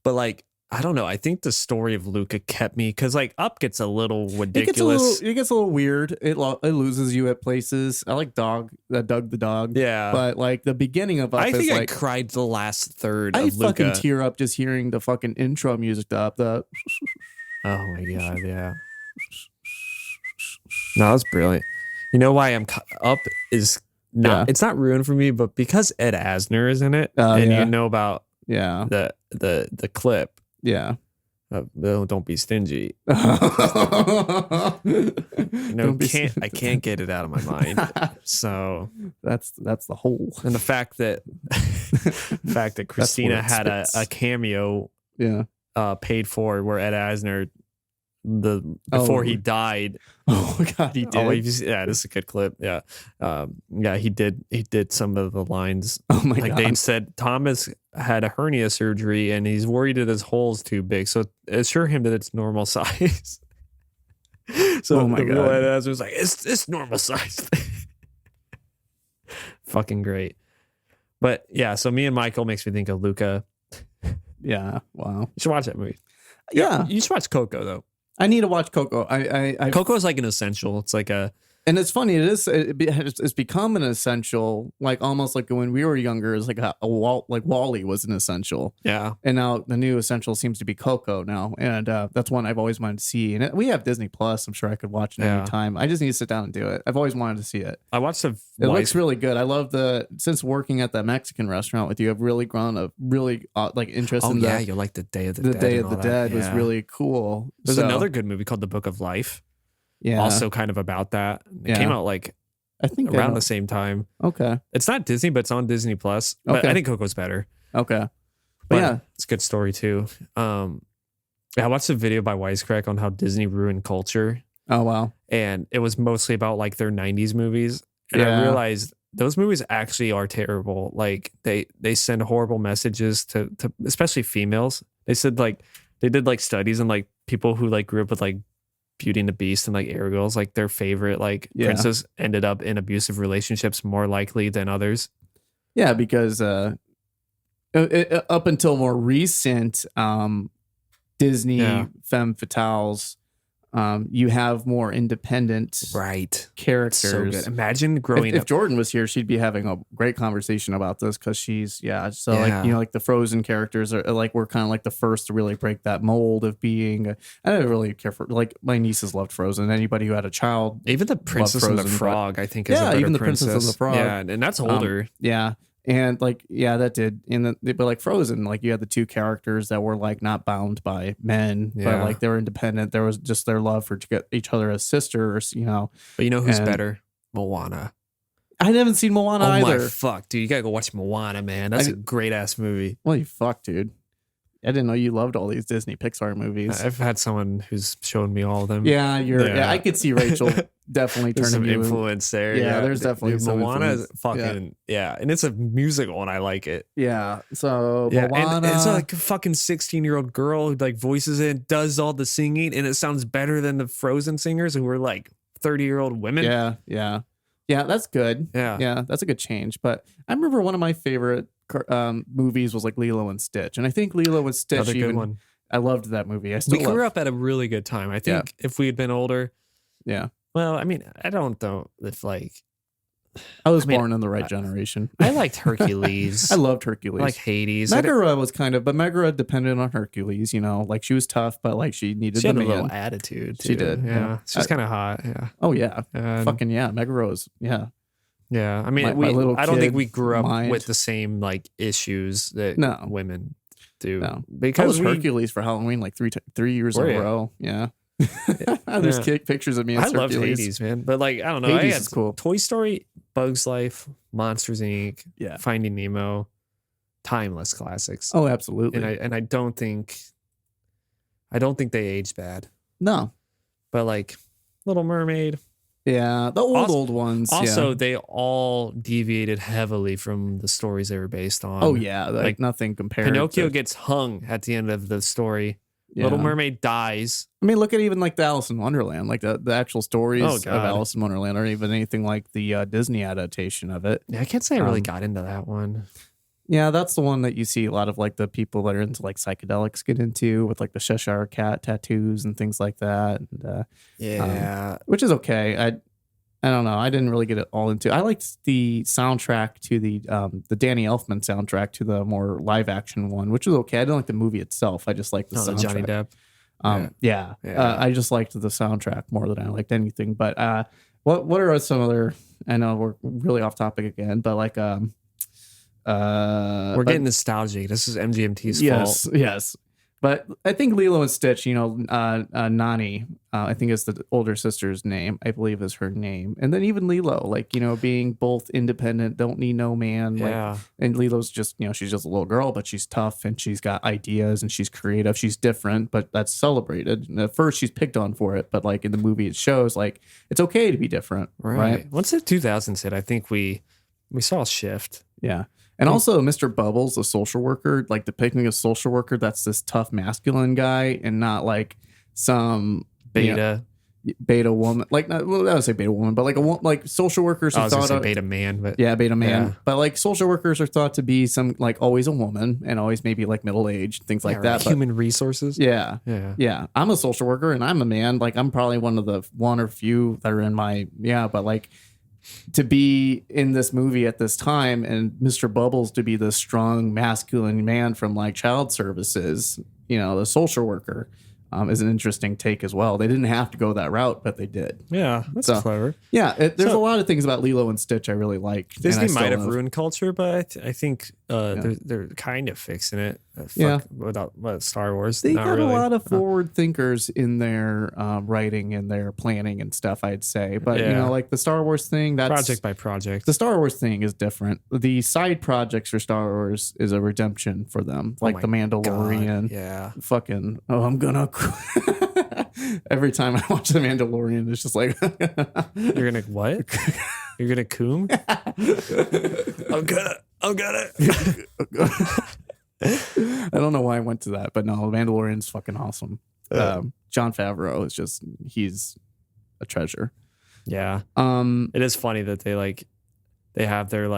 But like, I don't know. I think the story of Luca kept me, because like Up gets a little ridiculous. It gets a little weird. It loses you at places. I like Doug the dog. Yeah. But like the beginning of Up, I think I cried the last third of Luca. I fucking tear up just hearing the fucking intro music to Up. Oh my god, yeah. No, that's brilliant. You know why I'm Up is not. It's not ruined for me, but because Ed Asner is in it, and you know about the clip. Yeah. Don't be stingy. Don't be I can't get it out of my mind. So that's the whole. And the fact that Christina had a cameo paid for where Ed Asner before he died. Oh God, he did. Yeah, this is a good clip. Yeah, he did some of the lines. Oh my God. They said Thomas had a hernia surgery and he's worried that his hole's too big, so assure him that it's normal size. So oh my God, Ed Asner was like, it's normal size. Fucking great. But yeah, so Me and Michael makes me think of Luca. Yeah, wow. You should watch that movie. Yeah, you should watch Coco though. I need to watch Coco. Coco is like an essential. It's like and it's funny. It's become an essential. Like almost like when we were younger, it's like like Wall-E was an essential. Yeah. And now the new essential seems to be Coco now, and that's one I've always wanted to see. And we have Disney Plus. I'm sure I could watch it any time. I just need to sit down and do it. I've always wanted to see it. I watched it. It looks really good. I love since working at that Mexican restaurant with you, I've really grown a really like interest in you like the Day of the Dead. The Day of the Dead was really cool. There's another good movie called The Book of Life. Yeah. Also kind of about that. It came out like I think around the same time. Okay. It's not Disney, but it's on Disney Plus. But I think Coco's better. Okay. But yeah, it's a good story too. I watched a video by Wisecrack on how Disney ruined culture. Oh wow. And it was mostly about like their 90s movies. And I realized those movies actually are terrible. Like they send horrible messages to especially females. They said like they did like studies and like people who like grew up with like Beauty and the Beast and like Airgirls, like their favorite like princess ended up in abusive relationships more likely than others. Yeah, because up until more recent Disney femme fatales, you have more independent characters. So good. Imagine growing up. If Jordan was here, she'd be having a great conversation about this because she's like, you know, like the Frozen characters are like, we're kind of like the first to really break that mold of being. I don't really care for, like, my nieces loved Frozen. Anybody who had a child, even the Princess and the Frog, I think is a better even the princess. Princess and the Frog, and that's older. And like, that did. But like Frozen, like you had the two characters that were like not bound by men, but like they were independent. There was just their love for each other as sisters, you know. But you know who's better? Moana. I haven't seen Moana either. Oh my fuck, dude. You gotta go watch Moana, man. That's a great ass movie. Well, you fuck, dude. I didn't know you loved all these Disney Pixar movies. I've had someone who's shown me all of them. Yeah, I could see Rachel definitely turning some influence there. Yeah, there's definitely some Moana influence. Is fucking and it's a musical and I like it. Yeah, so Moana, and it's like a fucking 16-year-old girl who like voices it, does all the singing, and it sounds better than the Frozen singers who were like 30-year-old women. Yeah, that's good. Yeah, that's a good change. But I remember one of my favorite movies was like Lilo and Stitch, and I think Lilo and Stitch, another good one. I loved that movie. We grew up at a really good time. I think if we had been older, well, I mean, I don't know if like I was born in the right generation. I liked Hercules. I loved Hercules. I like Hades. Megara was but Megara depended on Hercules, you know, like she was tough, but like she needed a little attitude too. She did. Yeah. She's kind of hot. Yeah. Oh yeah. Fucking yeah. Megara was, yeah. I mean, I don't think we grew up with the same like issues that women do. No. Because Hercules for Halloween like 3 years in a row. Yeah. There's pictures of me. I loved Hades, man. But like, I don't know. Hades is cool. Toy Story, Bugs Life, Monsters Inc., Finding Nemo, timeless classics. Oh, absolutely. And I don't think they aged bad. No. But like Little Mermaid. Yeah, the old ones. Also, they all deviated heavily from the stories they were based on. Oh yeah, like nothing compared. Pinocchio gets hung at the end of the story. Yeah. Little Mermaid dies. I mean, look at even like the Alice in Wonderland, like the actual stories of Alice in Wonderland, or even anything like the Disney adaptation of it. Yeah, I can't say I really got into that one. Yeah, that's the one that you see a lot of like the people that are into like psychedelics get into with like the Cheshire Cat tattoos and things like that. And, which is okay. I don't know. I didn't really get it all into. I liked the soundtrack to the Danny Elfman soundtrack to the more live action one, which was okay. I didn't like the movie itself. I just liked the soundtrack. Johnny Depp. I just liked the soundtrack more than I liked anything. But what are some other? I know we're really off topic again, but like we're getting nostalgic. This is MGMT's fault. Yes. But I think Lilo and Stitch, Nani, I think is the older sister's name, I believe is her name. And then even Lilo, like, being both independent, don't need no man. Yeah. Like, and Lilo's just, she's just a little girl, but she's tough and she's got ideas and she's creative. She's different, but that's celebrated. And at first she's picked on for it, but like in the movie, it shows like it's okay to be different. Right. Once the 2000s hit, I think we saw a shift. Yeah. And also Mr. Bubbles, a social worker, like depicting a social worker that's this tough masculine guy and not like some beta woman. Like, not, well, I would say beta woman, but like social workers are thought of beta man, but beta man. Yeah. But like social workers are thought to be some like always a woman and always maybe like middle aged, things like that. Human resources. Yeah. I'm a social worker and I'm a man. Like I'm probably one of the one or few that are in my but like to be in this movie at this time and Mr. Bubbles to be the strong masculine man from like child services, the social worker, is an interesting take as well. They didn't have to go that route, but they did. Yeah, that's clever. Yeah, there's a lot of things about Lilo and Stitch I really like. Disney might have ruined culture, but I think they're kind of fixing it. Without Star Wars, they not got really. A lot of forward thinkers in their writing and their planning and stuff, I'd say. But like the Star Wars thing, that's project by project. The Star Wars thing is different. The side projects for Star Wars is a redemption for them, like the Mandalorian. God, yeah, fucking. Oh, I'm gonna. Every time I watch the Mandalorian, it's just like you're gonna what? You're gonna coom? I'm gonna. I don't know why I went to that, but no, Mandalorian's fucking awesome. Jon Favreau is just, he's a treasure. Yeah. It is funny that they have their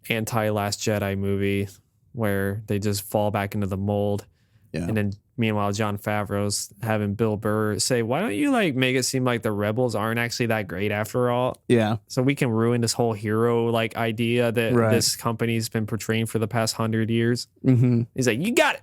anti-Last Jedi movie where they just fall back into the mold. Yeah. And then meanwhile, Jon Favreau's having Bill Burr say, why don't you make it seem like the rebels aren't actually that great after all? Yeah. So we can ruin this whole hero idea that this company's been portraying for the past 100 years. Mm-hmm. He's like, you got it.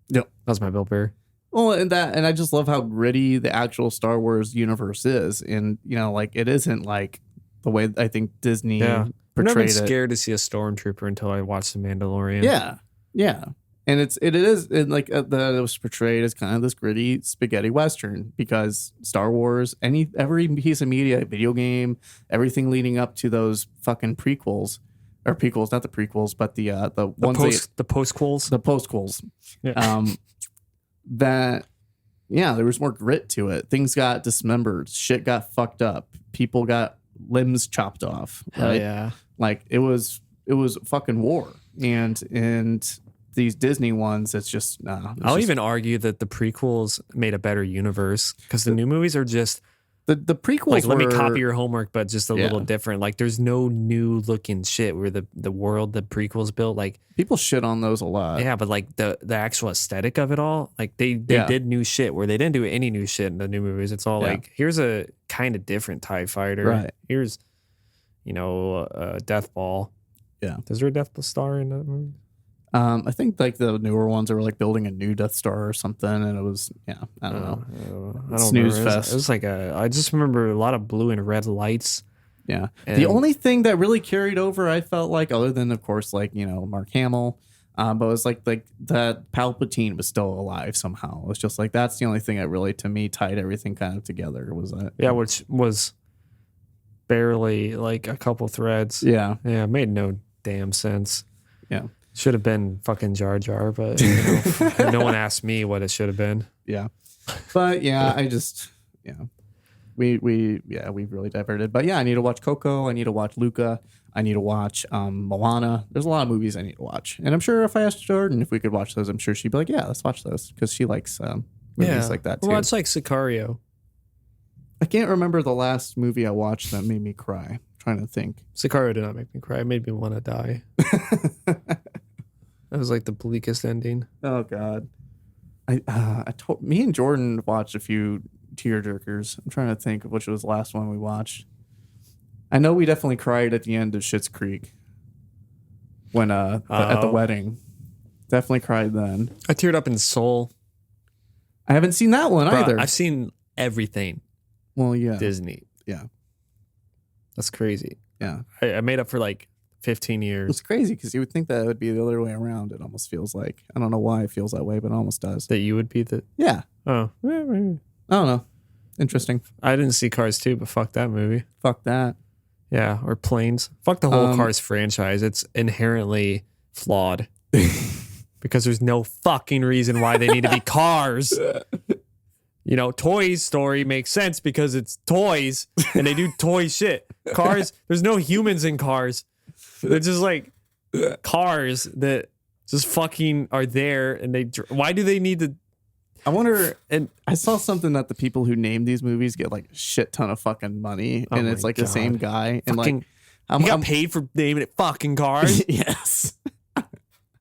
Yep. That was my Bill Burr. Well, and I just love how gritty the actual Star Wars universe is. And, it isn't like the way I think Disney portrayed it. I've never been scared to see a stormtrooper until I watched The Mandalorian. Yeah. Yeah. And it is that it was portrayed as kind of this gritty spaghetti western because Star Wars, every piece of media, video game, everything leading up to those fucking prequels, not the prequels, but the postquels. Yeah. There was more grit to it. Things got dismembered, shit got fucked up, people got limbs chopped off. Right? Yeah. Like it was fucking war, and these Disney ones, it's just I'll even argue that the prequels made a better universe because the new movies are just the prequels. Let me copy your homework, but just a little different. Like there's no new looking shit where the world the prequels built. Like people shit on those a lot. Yeah, but the actual aesthetic of it all, like they did new shit where they didn't do any new shit in the new movies. It's all like here's a kind of different TIE fighter. Right. Here's Death Ball. Yeah. Is there a Death Star in that movie? I think the newer ones are building a new Death Star or something, and it was I don't know. I don't snooze fest. It was I just remember a lot of blue and red lights. Yeah. And the only thing that really carried over, I felt like, other than of course Mark Hamill, but it was like that Palpatine was still alive somehow. It was just that's the only thing that really to me tied everything kind of together. Was that? Yeah, which was barely a couple threads. Yeah. Yeah, it made no damn sense. Yeah. Should have been fucking Jar Jar, but no one asked me what it should have been. Yeah. But I just, we've really diverted. But I need to watch Coco. I need to watch Luca. I need to watch Moana. There's a lot of movies I need to watch. And I'm sure if I asked Jordan if we could watch those, I'm sure she'd be like, yeah, let's watch those. Because she likes movies like that too. Well, it's like Sicario. I can't remember the last movie I watched that made me cry. I'm trying to think. Sicario did not make me cry. It made me want to die. That was the bleakest ending. Oh God. Me and Jordan watched a few tearjerkers. I'm trying to think of which was the last one we watched. I know we definitely cried at the end of Schitt's Creek when at the wedding. Definitely cried then. I teared up in Soul. I haven't seen that one either. I've seen everything. Well, yeah. Disney. Yeah. That's crazy. Yeah. I made up for 15 years. It's crazy because you would think that it would be the other way around. It almost feels like. I don't know why it feels that way, but it almost does. That you would be the... Yeah. Oh. I don't know. Interesting. I didn't see Cars 2, but fuck that movie. Fuck that. Yeah, or Planes. Fuck the whole Cars franchise. It's inherently flawed. Because there's no fucking reason why they need to be cars. You know, Toy Story makes sense because it's toys and they do toy shit. Cars, there's no humans in Cars. They're just like cars that just fucking are there and why do they need to? I wonder, and I saw something that the people who name these movies get like a shit ton of fucking money, and it's like the same guy, and fucking, like, he got paid for naming it fucking Cars. Yes.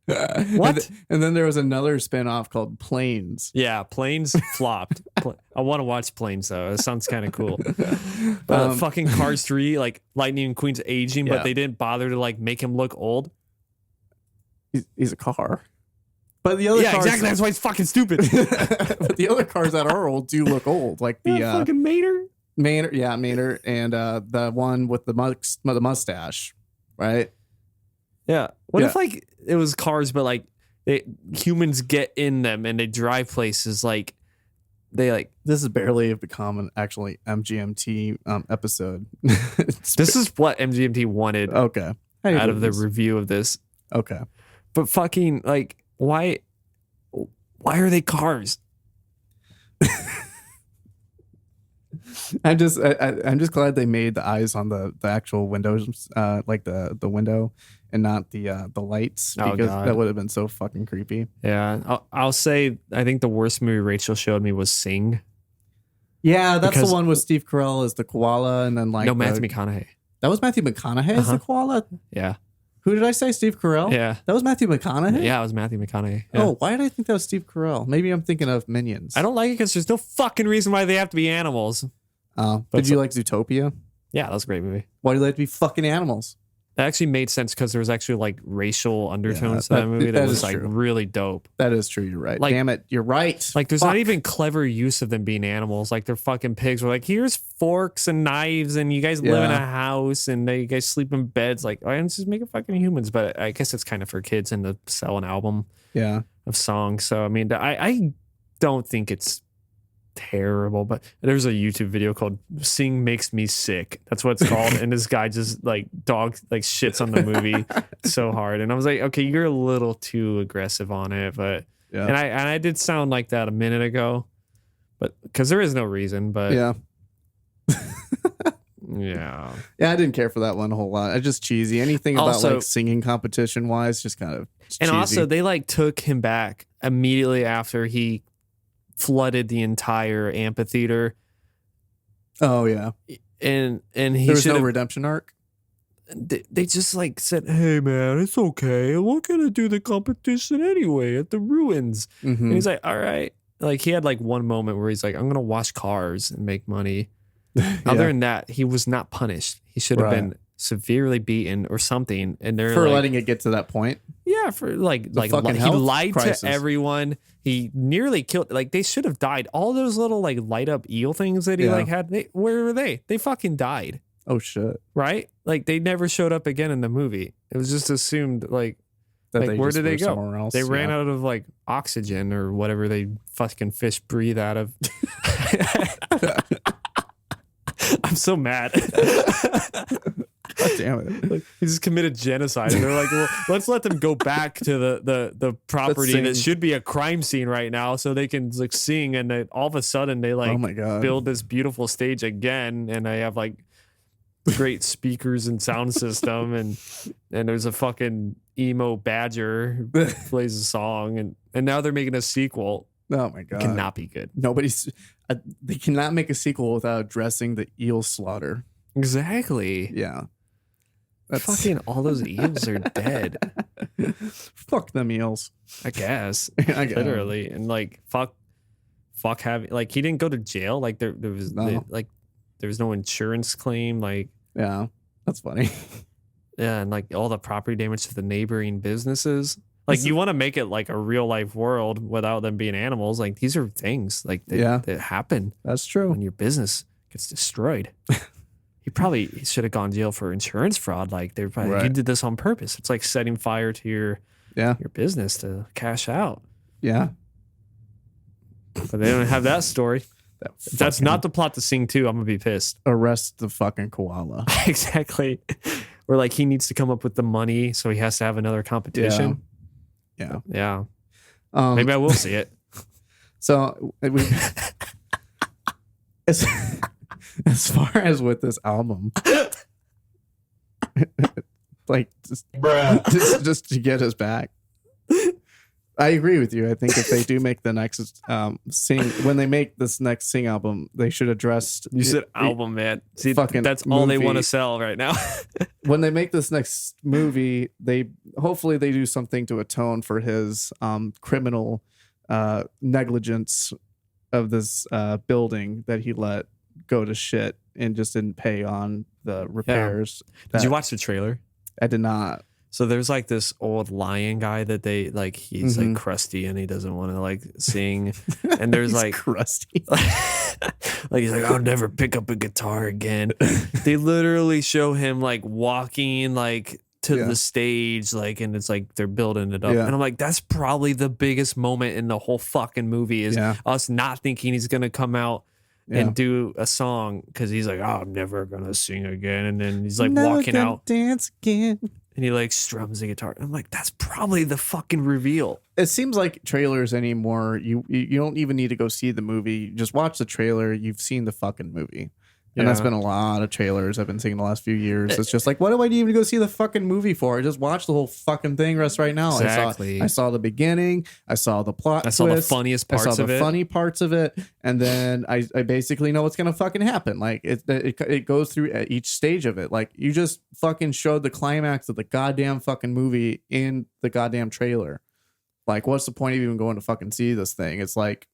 What? And then there was another spinoff called Planes. Yeah, Planes flopped. I want to watch Planes though. It sounds kind of cool. Fucking Cars 3, like Lightning McQueen's aging, but they didn't bother to like make him look old. He's a car. But the other cars, exactly. That's why it's fucking stupid. But the other cars that are old do look old, like the fucking Mater. Mater, and the one with the mustache, right? Yeah. What if like it was cars, but like humans get in them and they drive places? Like they like. This is barely become an actually MGMT episode. This is what MGMT wanted. Okay. Out of the review of this. Okay. But fucking like. Why are they cars? I'm just glad they made the eyes on the actual windows, like the window, and not the lights, because that would have been so fucking creepy. Yeah, I'll say I think the worst movie Rachel showed me was Sing. Yeah, that's the one with Steve Carell as the koala, and then like Matthew McConaughey. That was Matthew McConaughey as the koala. Yeah. Who did I say? Steve Carell? Yeah. That was Matthew McConaughey? Yeah, it was Matthew McConaughey. Yeah. Oh, why did I think that was Steve Carell? Maybe I'm thinking of Minions. I don't like it because there's no fucking reason why they have to be animals. Did you like Zootopia? Yeah, that was a great movie. Why do they have to be fucking animals? That actually made sense because there was actually like racial undertones to that movie that was like really dope. That is true. You're right. Like, damn it. You're right. Like there's not even clever use of them being animals. Like they're fucking pigs. We're like, here's forks and knives and you guys live in a house and you guys sleep in beds. Like, why don't you just make it fucking humans? But I guess it's kind of for kids and to sell an album of songs. So, I mean, I don't think it's terrible, but there's a YouTube video called Sing Makes Me Sick. That's what it's called. And this guy just like shits on the movie so hard. And I was like, okay, you're a little too aggressive on it. But and I did sound like that a minute ago, but because there is no reason, but yeah. I didn't care for that one a whole lot. It's just cheesy. Anything about also, like singing competition wise, just kind of cheesy. And also they like took him back immediately after he flooded the entire amphitheater. Oh yeah. And there was no redemption arc. They just like said, hey man, it's okay, we're gonna do the competition anyway at the ruins. And he's like, all right. Like he had like one moment where he's like, I'm gonna wash cars and make money. Other than that, he was not punished. He should have been severely beaten or something. And they're for like, letting it get to that point. Yeah, for like he lied to everyone. He nearly killed. Like they should have died. All those little like light up eel things that he like had. Where were they? They fucking died. Oh shit! Right? Like they never showed up again in the movie. It was just assumed like that where did they go? Somewhere else. They ran out of like oxygen or whatever they fucking fish breathe out of. I'm so mad. God damn it. Like, he just committed genocide. And they're like, well, let's let them go back to the property that should be a crime scene right now so they can like sing. And they, all of a sudden they like build this beautiful stage again. And they have like great speakers and sound system. And there's a fucking emo badger who plays a song. And now they're making a sequel. Oh my God. It cannot be good. They cannot make a sequel without addressing the eel slaughter. Exactly. Yeah. Fucking all those eels are dead. Fuck them eels. I guess. Literally. And like fuck having like he didn't go to jail. Like there was there was no insurance claim. Like yeah, that's funny. Yeah, and like all the property damage to the neighboring businesses. Like you want to make it like a real life world without them being animals. Like these are things like that happen. That's true. When your business gets destroyed. He should have gone to jail for insurance fraud. Like they're probably you did this on purpose. It's like setting fire to your business to cash out. Yeah. But they don't have that story. If that's not the plot to Sing 2, I'm gonna be pissed. Arrest the fucking koala. Exactly. Or like he needs to come up with the money, so he has to have another competition. Yeah. Maybe I will see it. So as far as with this album, like just to get us back. I agree with you. I think if they do make the next when they make this next Sing album, they should address. You said album, man. See, that's movie. All they want to sell right now. When they make this next movie, hopefully they do something to atone for his criminal negligence of this building that he let go to shit and just didn't pay on the repairs. Did you watch the trailer? I did not. So there's like this old lion guy that they like, he's like crusty and he doesn't want to like sing. And there's like crusty. Like he's like, I'll never pick up a guitar again. They literally show him like walking like to the stage, like, and it's like they're building it up. And I'm like, that's probably the biggest moment in the whole fucking movie is us not thinking he's gonna come out and do a song because he's like, oh, I'm never gonna sing again. And then he's like walking out, dance again. And he like strums the guitar. I'm like, that's probably the fucking reveal. It seems like trailers anymore. You don't even need to go see the movie. Just watch the trailer. You've seen the fucking movie. And that's been a lot of trailers I've been seeing the last few years. It's just like, what do I need to go see the fucking movie for? I just watch the whole fucking thing right now. Exactly. I saw the beginning. I saw the plot. I saw the funniest parts of it. I saw the funny parts of it. And then I basically know what's going to fucking happen. Like it goes through each stage of it. Like you just fucking showed the climax of the goddamn fucking movie in the goddamn trailer. Like, what's the point of even going to fucking see this thing? It's like,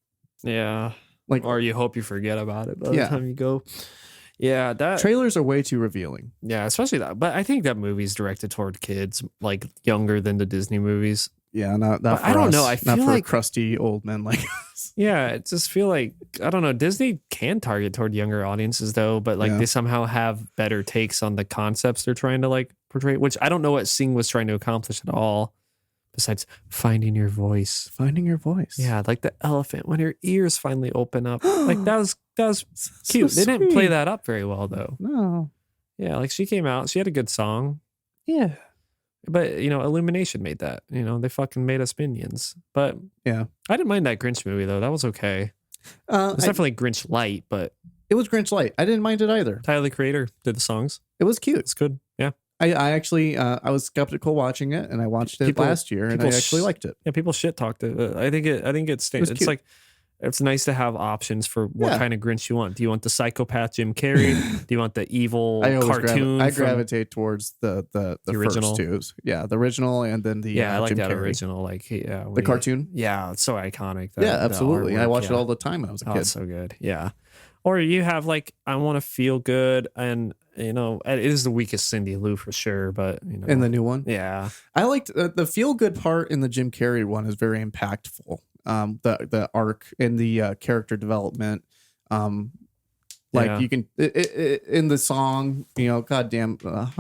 like, or you hope you forget about it by the time you go. Yeah, that trailers are way too revealing. Yeah, especially that. But I think that movie's directed toward kids, like younger than the Disney movies. Yeah, not for I don't us. know. I feel not for like crusty old men like us. Yeah, I just feel like I don't know. Disney can target toward younger audiences though, but like they somehow have better takes on the concepts they're trying to like portray. Which I don't know what Sing was trying to accomplish at all. Besides finding your voice. Finding your voice. Yeah, like the elephant when her ears finally open up. Like that was cute. So they didn't play that up very well though. No. Yeah, like she came out, she had a good song. Yeah. But Illumination made that. They fucking made us minions. But yeah. I didn't mind that Grinch movie though. That was okay. It's definitely Grinch light, but it was Grinch light. I didn't mind it either. Tyler the Creator did the songs. It was cute. It's good. Yeah. I actually I was skeptical watching it, and I watched it last year, and I actually liked it. Yeah, people shit talked it. I think it's like it's nice to have options for what kind of Grinch you want. Do you want the psychopath Jim Carrey? Do you want the evil cartoon? I gravitate towards the original first two. Yeah, the original, and then the I like Jim that Carrey. Original. Like the cartoon. Yeah, it's so iconic. Absolutely. I watched it all the time when I was a kid. It's so good. Yeah. Or you have like I want to feel good and. It is the weakest Cindy Lou for sure, but in the new one, I liked the feel good part in the Jim Carrey one is very impactful. The arc in the character development, you can in the song, goddamn, like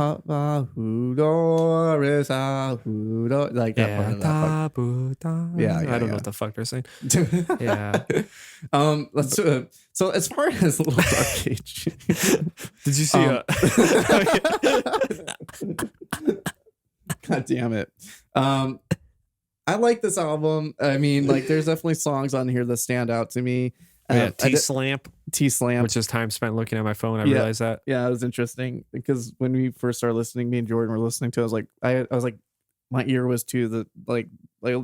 that part. Yeah, I don't know what the fuck they're saying. So as far as Little Dark Age, did you see? God damn it! I like this album. I mean, like, there's definitely songs on here that stand out to me. T-Slamp, which is time spent looking at my phone. I realized that. Yeah, it was interesting because when we first started listening, me and Jordan were listening to it. I was like, my ear was to the like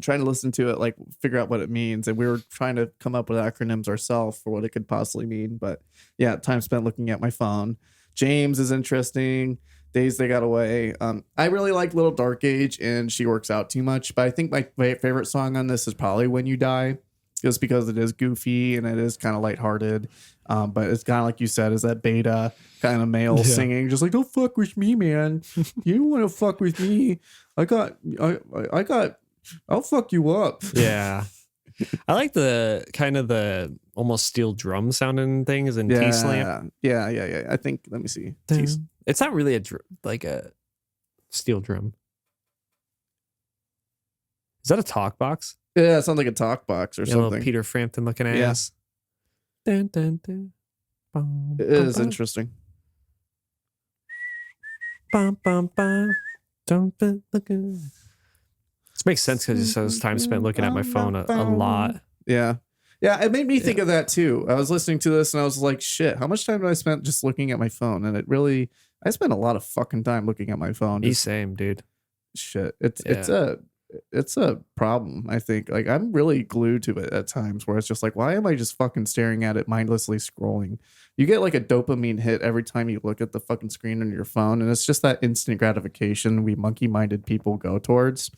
trying to listen to it, like figure out what it means, and we were trying to come up with acronyms ourselves for what it could possibly mean. But yeah, time spent looking at my phone. James is interesting. Days They Got Away. I really like Little Dark Age, and She Works Out Too Much. But I think my favorite song on this is probably When You Die, just because it is goofy and it is kind of lighthearted. But it's kind of like you said, is that beta kind of male singing, just like, don't fuck with me, man. You don't want to fuck with me. I'll fuck you up. Yeah. I like the kind of the almost steel drum sounding things in T-Slam. Yeah. I think, let me see. It's not really like a steel drum. Is that a talk box? Yeah, it sounds like a talk box or something. Little Peter Frampton looking ass. Dun, dun, dun. Bum, it is interesting. Bum, bum, bum. Don't be looking. This makes sense because it says time spent looking at my phone a lot. Yeah. It made me think of that too. I was listening to this and I was like, shit, how much time did I spend just looking at my phone? And I spent a lot of fucking time looking at my phone. Same, dude. Shit. It's a problem, I think. Like, I'm really glued to it at times where it's just like, why am I just fucking staring at it, mindlessly scrolling? You get like a dopamine hit every time you look at the fucking screen on your phone, and it's just that instant gratification we monkey-minded people go towards.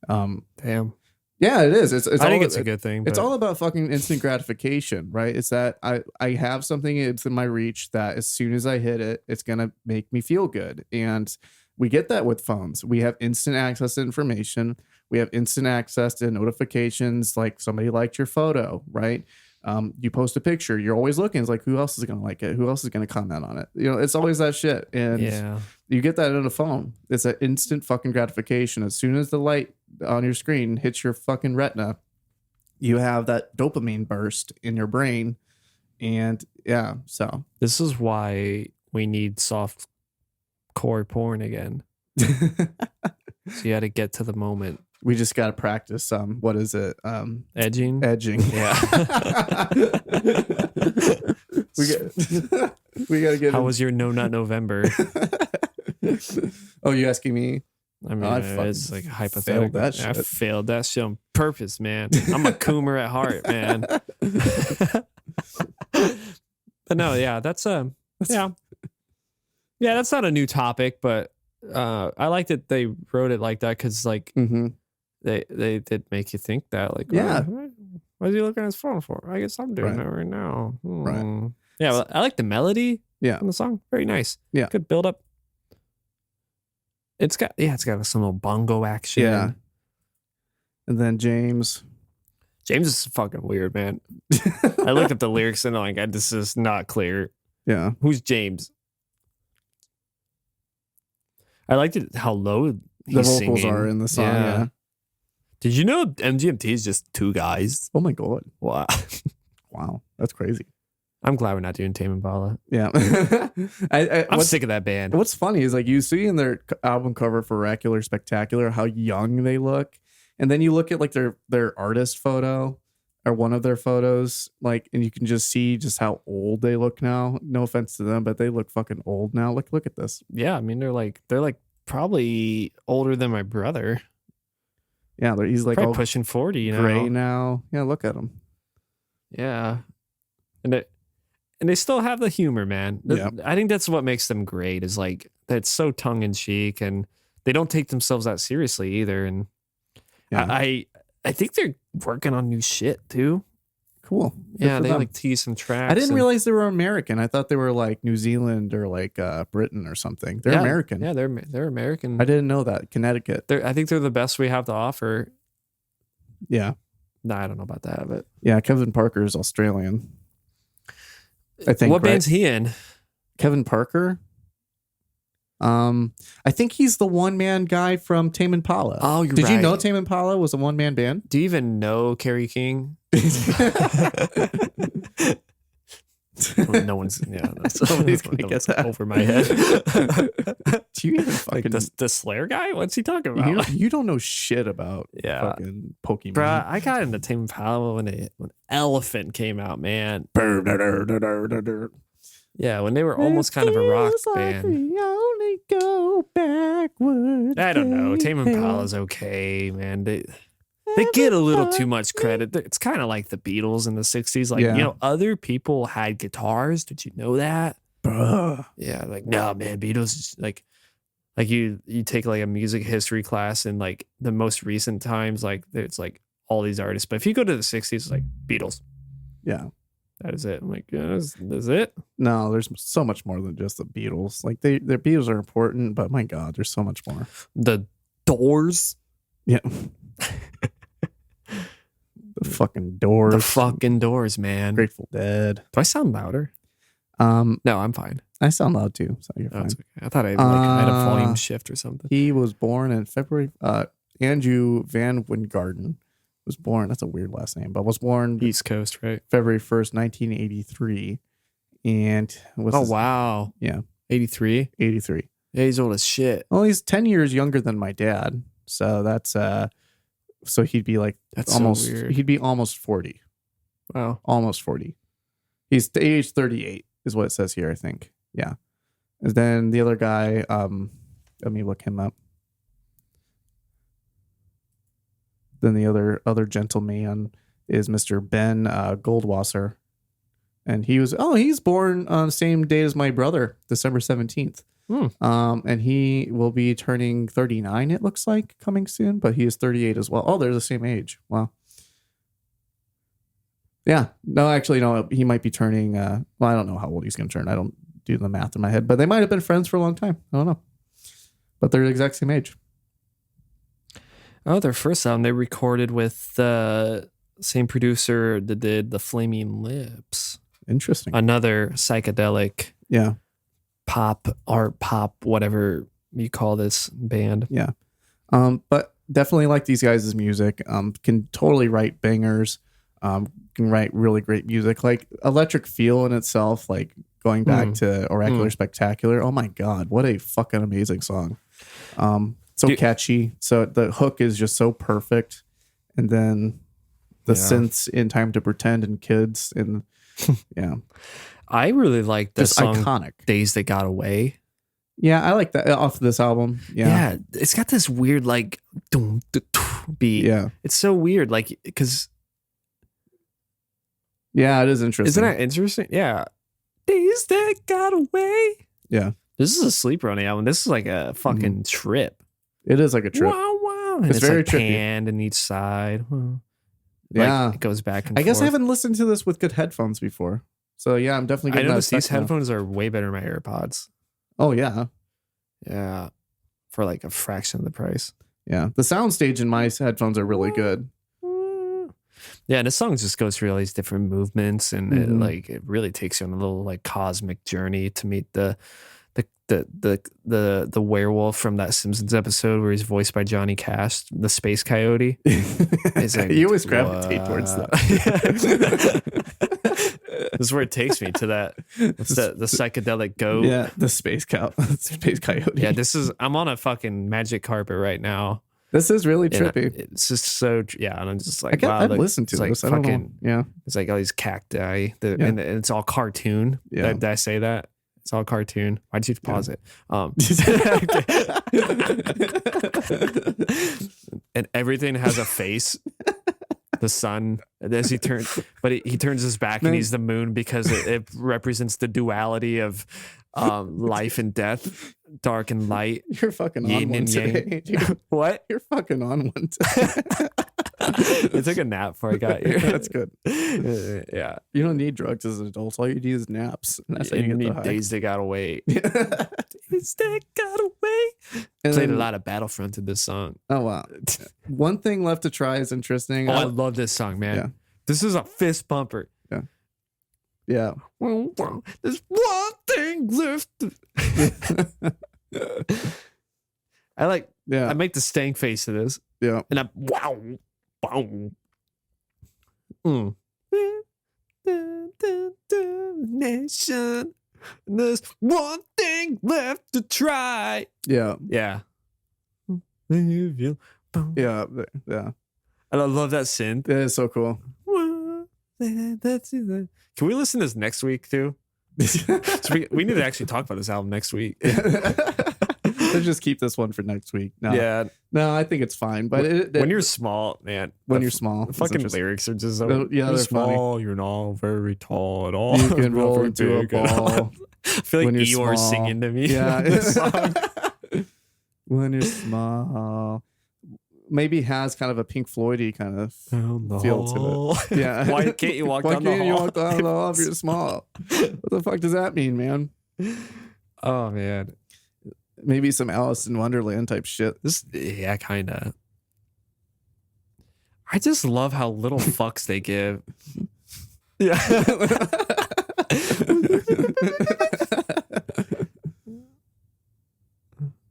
Damn. Yeah, it is. I think it's a good thing. It's all about fucking instant gratification, right? It's that I have something, it's in my reach that as soon as I hit it, it's gonna make me feel good. And we get that with phones. We have instant access to information. We have instant access to notifications, like somebody liked your photo, right? You post a picture, you're always looking. It's like, who else is going to like it? Who else is going to comment on it? You know, it's always that shit. And you get that on a phone. It's an instant fucking gratification. As soon as the light on your screen hits your fucking retina, you have that dopamine burst in your brain. And yeah, so this is why we need soft core porn again. So you got to get to the moment. We just got to practice what is it? Edging. Yeah. we got to get How was your No Nut November? Oh, you asking me? I mean, it's like hypothetical. I failed that shit on purpose, man. I'm a coomer at heart, man. But no, yeah, that's that's not a new topic, but I like that they wrote it like that because, like, they did make you think that, like, what is he looking at his phone for? I guess I'm doing that right now. Right. Yeah, well, I like the melody. On the song, very nice. Yeah, good build up. It's got some little bongo action. Yeah, and then James is fucking weird, man. I looked at the lyrics and I'm like, this is not clear. Yeah, who's James? I liked it how low the vocals are in the song. Yeah. Did you know MGMT is just two guys? Oh my god! Wow, wow, that's crazy. I'm glad we're not doing Tame Impala. Yeah, I'm sick of that band. What's funny is, like, you see in their album cover for Oracular Spectacular how young they look, and then you look at like their artist photo or one of their photos, like, and you can just see just how old they look now. No offense to them, but they look fucking old now. Look at this. Yeah, I mean they're like probably older than my brother. Yeah, he's like probably pushing 40, you know. Gray now. Yeah, look at him. Yeah, and they still have the humor, man. I think that's what makes them great. Is like that's so tongue in cheek, and they don't take themselves that seriously either. And I think they're working on new shit too. Cool. Yeah, they like tease some tracks. I didn't realize they were American. I thought they were like New Zealand or like Britain or something. They're American. Yeah, they're American. I didn't know that. Connecticut. I think they're the best we have to offer. Yeah. No, I don't know about that, but yeah, Kevin Parker is Australian. I think. What band's he in? Kevin Parker. I think he's the one-man guy from Tame Impala. Oh, Did you know Tame Impala was a one-man band? Do you even know Kerry King? No one's. Yeah, nobody's gonna get that over my head. Do you even fucking like the Slayer guy? What's he talking about? You don't know shit about fucking Pokemon. Bruh, I got into Tame Impala when Elephant came out, man. Yeah, when they were almost kind of a rock band. We only go backwards. I don't know. Tame Impala's okay, man. They get a little too much credit. It's kind of like the Beatles in the 60s. Like, you know, other people had guitars. Did you know that? Bruh. Yeah, like, no, man, Beatles is like you take like a music history class in like the most recent times, like it's like all these artists. But if you go to the 60s, it's like Beatles. Yeah. That is it. I'm like, yeah, that's it. No, there's so much more than just the Beatles. Like their Beatles are important, but my God, there's so much more. The Doors. Yeah. The fucking Doors. The fucking Doors, man. Grateful Dead. Do I sound louder? No, I'm fine. I sound loud too, so you're fine. Okay. I thought I had a volume shift or something. He was born in February. Andrew Van Wingarden was born. That's a weird last name, but was born East Coast, right? February 1st, 1983. And wow. Yeah. 83? 83. Yeah, he's old as shit. Well, he's 10 years younger than my dad. So that's so he'd be like almost so weird. He'd be almost 40. Wow. Almost 40. He's age 38 is what it says here, I think. Yeah. And then the other guy, let me look him up. Then the other gentleman is Mr. Ben Goldwasser. And he's born on the same day as my brother, December 17th. And he will be turning 39, it looks like, coming soon, but he is 38 as well. Oh, they're the same age. Wow. Yeah. No, actually, no, he might be turning, well, I don't know how old he's going to turn. I don't do the math in my head, but they might have been friends for a long time. I don't know. But they're the exact same age. Oh, their first album they recorded with the same producer that did The Flaming Lips. Interesting. Another psychedelic. Yeah. Art pop, whatever you call this band. Yeah. But definitely like these guys' music. Can totally write bangers. Can write really great music. Like Electric Feel in itself, like going back to Oracular Spectacular. Oh my God, what a fucking amazing song. So catchy. So the hook is just so perfect. And then the synths in Time to Pretend and Kids and yeah. I really like the song iconic. Days That Got Away. Yeah, I like that off this album. Yeah. It's got this weird like beat. Yeah. It's so weird, like, because yeah, it is interesting. Isn't that interesting? Yeah. Days That Got Away. Yeah. This is a sleeper on the album. This is like a fucking trip. It is like a trip. Wow. And it's very like trippy. panned in each side. Yeah. Like, it goes back and I guess forth. I haven't listened to this with good headphones before. So yeah, I'm definitely getting I noticed these now. headphones are way better than my AirPods. Oh yeah. Yeah. For like a fraction of the price. Yeah. The soundstage in my headphones are really good. Yeah, this song just goes through all these different movements, and it really takes you on a little like cosmic journey to meet the werewolf from that Simpsons episode where he's voiced by Johnny Cash, the space coyote. Like, you always gravitate towards that. This is where it takes me to that. It's the psychedelic goat. Yeah, the space coyote. Yeah, I'm on a fucking magic carpet right now. This is really trippy. It's just so, and I'm just like, wow. I've listened to this. Like I don't know. Yeah. It's like all these cacti, and it's all cartoon. Yeah. Did I say that? It's all cartoon. Why'd you pause it? And everything has a face. The sun, as he turns, but he turns his back and he's the moon because it represents the duality of life and death, dark and light. You're fucking on one today. What? You're fucking on one today. I took a nap before I got here. That's good. Yeah. You don't need drugs as an adult. All you need is naps. And that's how you you get need the high. Days That Got Away. Days That Got Away. Played a lot of Battlefront in this song. Oh, wow. One Thing Left to Try is interesting. Oh, I love this song, man. Yeah. This is a fist pumper. Yeah. Yeah. There's one thing left. I make the stank face to this. Yeah. And wow. Nation. There's one thing left to try. Yeah. Yeah. Yeah. Yeah. And I love that synth. It is so cool. Can we listen to this next week too? So we need to actually talk about this album next week. Let's just keep this one for next week. No, I think it's fine. But when you're small, man. When you're small, the fucking lyrics are just so. They're small. Funny. You're not very tall at all. You can roll into a ball. I feel like Eeyore's singing to me. Yeah. When you're small. Maybe has kind of a Pink Floyd-y kind of feel to it. Yeah. Why can't you walk down the hall? Why can't you walk down the hall if you're small? What the fuck does that mean, man? Oh, man. Maybe some Alice in Wonderland type shit. Yeah, kind of. I just love how little fucks they give. Yeah.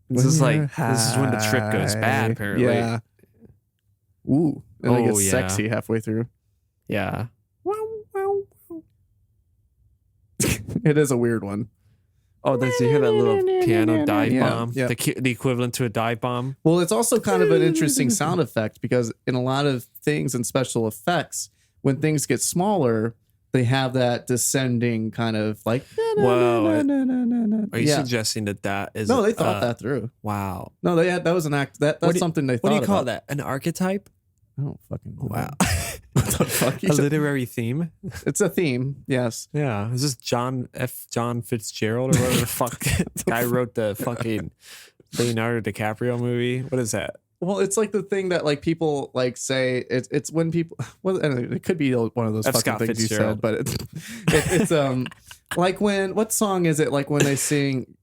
This is when the trip goes bad, apparently. Yeah. Ooh. And it gets sexy halfway through. Yeah. It is a weird one. Oh, did you hear that little piano dive bomb? Yeah. The equivalent to a dive bomb? Well, it's also kind of an interesting sound effect because in a lot of things and special effects, when things get smaller, they have that descending kind of like. Whoa. Are you suggesting that is? No, they thought that through. Wow. No, that was an act. That's something they thought. What do you call that? An archetype? I don't fucking know. Wow. What the fuck? A literary theme? It's a theme, yes. Yeah. Is this John Fitzgerald or whatever the fuck the guy wrote the fucking Leonardo DiCaprio movie? What is that? Well, it's like the thing that like people like say it's when people it could be one of those fucking Scott things Fitzgerald. you said, but it's like what song is it like when they sing?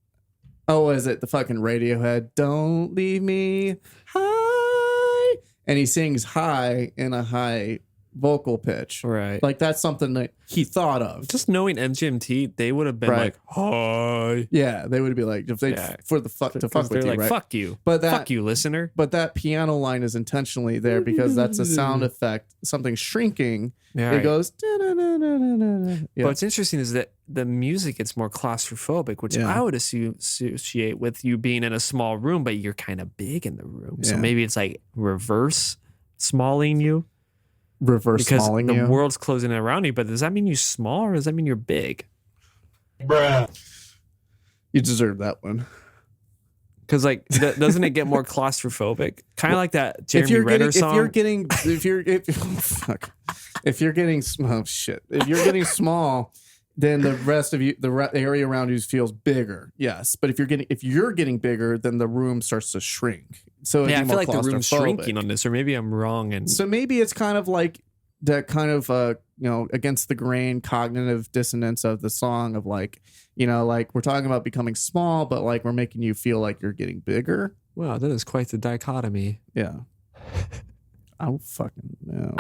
Oh, is it the fucking Radiohead? Don't leave me high, and he sings high in a high vocal pitch, Right. Like that's something that he thought of. Just knowing MGMT, they would have been like, hi. Yeah, they would be like if they for the fuck to fuck with you, like, right? Fuck you, but fuck you, listener. But that piano line is intentionally there because that's a sound effect, something shrinking. Yeah, it goes. Yeah. But what's interesting is that the music gets more claustrophobic, which I would associate with you being in a small room, but you're kind of big in the room. So maybe it's like reverse smalling you. Because the world's closing in around you, but does that mean you're small or does that mean you're big? Bruh. You deserve that one. Because like, doesn't it get more claustrophobic? Kind of like that Jeremy Renner song. If you're getting small, then the rest of you, the area around you feels bigger. Yes, but if you're getting bigger, then the room starts to shrink. So I feel like the room's shrinking on this, or maybe I'm wrong. And so maybe it's kind of like that kind of against the grain cognitive dissonance of the song of like, like we're talking about becoming small, but like we're making you feel like you're getting bigger. Wow, that is quite the dichotomy. Yeah. I don't fucking know.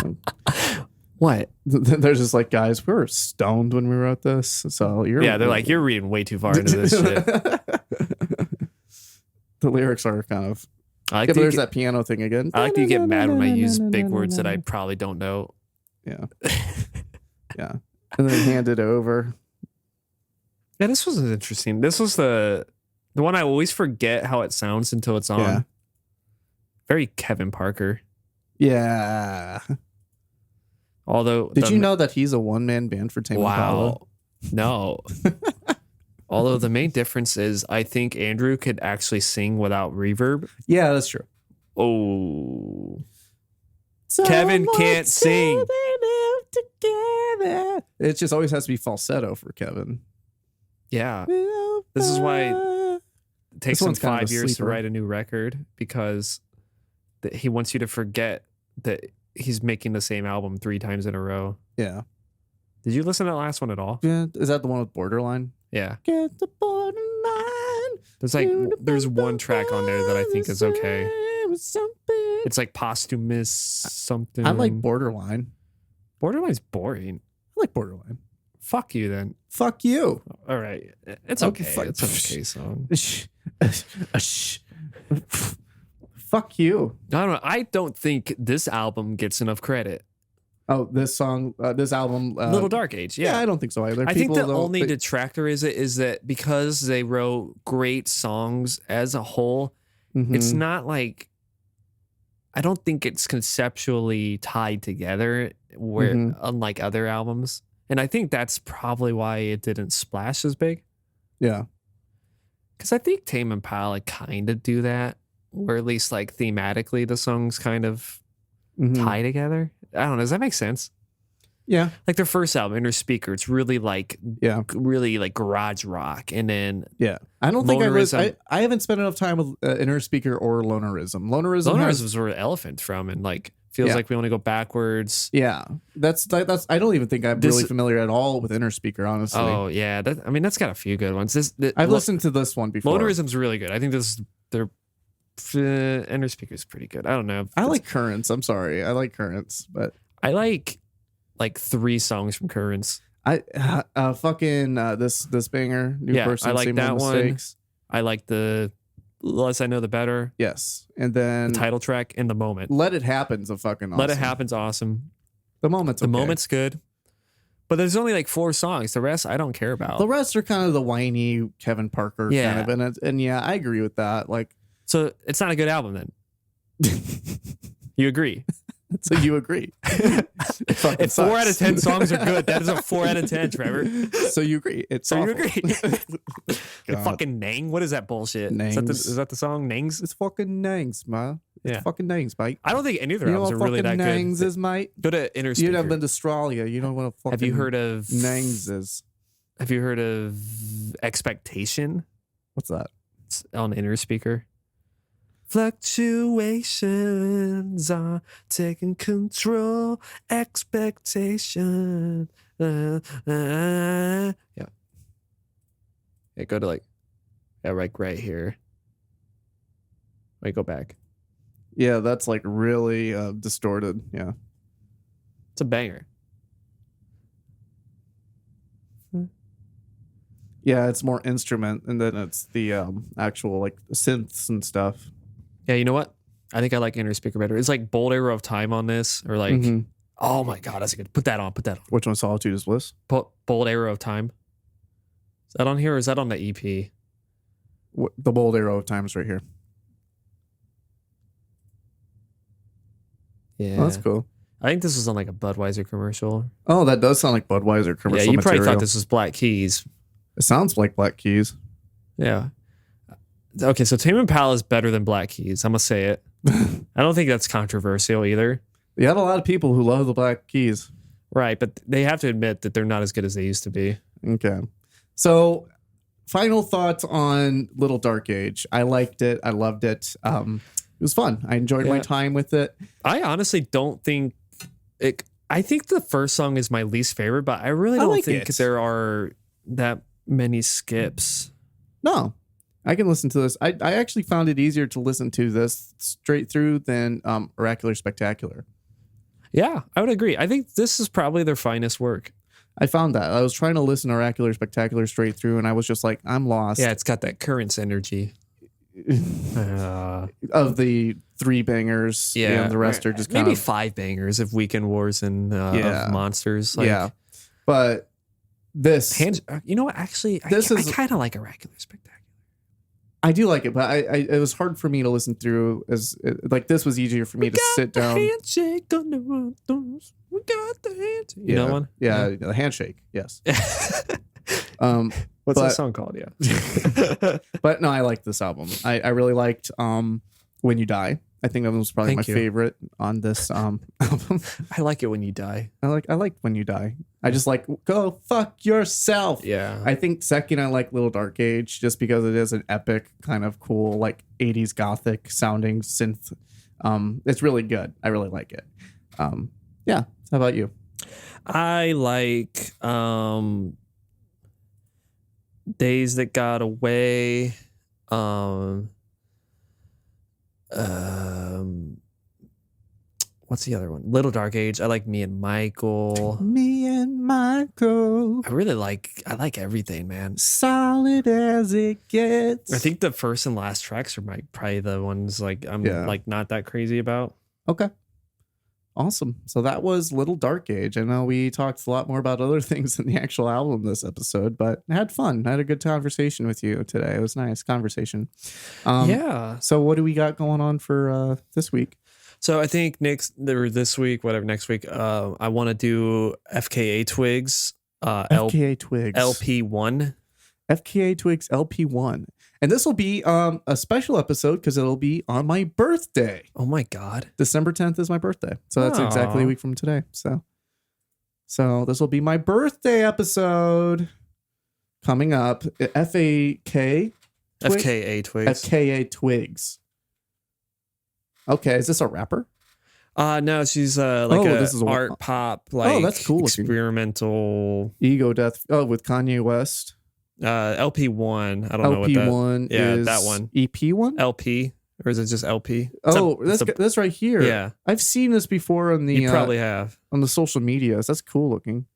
What? There's just like, guys, we were stoned when we wrote this. So they're like, you're reading way too far into this shit. The lyrics are kind of. But there's that piano thing again. I like that you get mad when I use big words that I probably don't know. Yeah. Yeah. And then hand it over. Yeah, this was interesting. This was the one I always forget how it sounds until it's on. Yeah. Very Kevin Parker. Yeah. Although, did you know that he's a one-man band for Tame Impala? No. Although the main difference is I think Andrew could actually sing without reverb. Yeah, that's true. Oh. Kevin can't sing. It just always has to be falsetto for Kevin. Yeah. This is why it takes him 5 years to sleeper. write a new record, because he wants you to forget that he's making the same album 3 times in a row. Yeah. Did you listen to that last one at all? Yeah. Is that the one with Borderline? Yeah. Get the borderline. There's one track on there that I think is okay. It's like posthumous something. I like Borderline. Borderline's boring. I like Borderline. Fuck you then. Fuck you. All right. It's okay. It's an okay song. Fuck you. I don't know. I don't think this album gets enough credit. Oh, this song, this album. Little Dark Age. Yeah. I don't think so either. I think the only detractor is that because they wrote great songs as a whole, it's not like, I don't think it's conceptually tied together where unlike other albums. And I think that's probably why it didn't splash as big. Yeah. Because I think Tame Impala kind of do that, or at least like thematically the songs kind of tie together. I don't know. Does that make sense? Yeah. Like their first album, Inner Speaker, it's really like garage rock. And then I don't think I haven't spent enough time with Inner Speaker or Lonerism. Lonerism is where Elephant from, and like feels like we only go backwards. Yeah. That's I don't even think I'm really familiar at all with Inner Speaker, honestly. Oh yeah. That's got a few good ones. I've listened to this one before. Lonerism's really good. I think this is their Inner Speaker is pretty good. I don't know. I like Currents. I'm sorry. I like Currents, but I like 3 songs from Currents. I this banger, New Person, I like Same that Old one. Mistakes. I like the Less I Know the Better. Yes, and then the title track and The Moment. Let It Happen's a fucking awesome. Let It Happen's awesome. The Moment's okay. The Moment's good. But there's only like 4 songs. The rest I don't care about. The rest are kind of the whiny Kevin Parker kind of, and yeah, I agree with that. Like, so it's not a good album then. You agree? So you agree? If 4 out of 10 songs are good, that is a 4 out of 10, Trevor. So you agree? You agree? The fucking Nang? What is that bullshit? Is that the song Nangs? It's fucking Nangs, man. It's fucking Nangs, mate. I don't think any of their albums are really that good. Nangs is, mate? Go to Inner Speaker. You've never been to Australia. You don't want to fucking. Have you heard of Nangs is? Have you heard of Expectation? What's that? It's on Inner Speaker. Fluctuations are taking control. Expectation. Yeah. Go to right here. Wait, go back. Yeah, that's like really distorted. Yeah. It's a banger. Yeah, it's more instrument, and then it's the actual like synths and stuff. Yeah, you know what? I think I like Inner Speaker better. It's like Bold Arrow of Time on this, or like, oh my god, that's good. Put that on. Which one? Solitude is Bliss? Bold Arrow of Time. Is that on here, or is that on the EP? The Bold Arrow of Time is right here. Yeah, oh, that's cool. I think this was on like a Budweiser commercial. Oh, that does sound like Budweiser commercial. Yeah, you probably material. thought this was Black Keys. It sounds like Black Keys. Yeah. Okay, so Tame Impala is better than Black Keys. I'm gonna say it. I don't think that's controversial either. You have a lot of people who love the Black Keys, right? But they have to admit that they're not as good as they used to be. Okay, so final thoughts on Little Dark Age. I liked it. I loved it. It was fun. I enjoyed my time with it. I honestly don't think it. I think the first song is my least favorite, but I really don't think there are that many skips. No. I can listen to this. I actually found it easier to listen to this straight through than Oracular Spectacular. Yeah, I would agree. I think this is probably their finest work. I found that. I was trying to listen to Oracular Spectacular straight through, and I was just like, I'm lost. Yeah, it's got that Currents energy. Of the 3 bangers, and the rest are just kind maybe 5 bangers of Weekend Wars and of Monsters. Like, but this... you know what? Actually, I kind of like Oracular Spectacular. I do like it, but it was hard for me to listen through. Like this was easier for me to sit down. Handshake on the windows. We got the handshake. You know one? Yeah, the handshake. Yes. What's that song called? Yeah. But no, I like this album. I really liked When You Die. I think that was probably my favorite on this album. I like it when you die. I like When You Die. I just like go fuck yourself. Yeah. I think second I like Little Dark Age just because it is an epic kind of cool like 80s gothic sounding synth. It's really good. I really like it. Yeah. How about you? I like Days That Got Away. What's the other one? Little Dark Age. I like Me and Michael. I like everything, man. Solid as it gets. I think the first and last tracks are probably the ones like I'm like not that crazy about. Okay. Awesome. So that was Little Dark Age. I know we talked a lot more about other things in the actual album this episode, but I had fun. I had a good conversation with you today. It was a nice conversation. So what do we got going on for this week? So I think next week, I want to do FKA Twigs. FKA Twigs. LP1. FKA Twigs LP1. And this will be a special episode because it'll be on my birthday. Oh my God. December 10th is my birthday. So that's exactly a week from today. So this will be my birthday episode coming up. FKA Twigs. FKA Twigs. Okay, is this a rapper? No, she's this is art pop, like that's cool. Experimental Ego Death. Oh, with Kanye West. LP1. I don't know what that. LP1 is that one. EP1. LP. or is it just LP? That's right here. Yeah, I've seen this before on the. You probably have on the social medias. That's cool looking.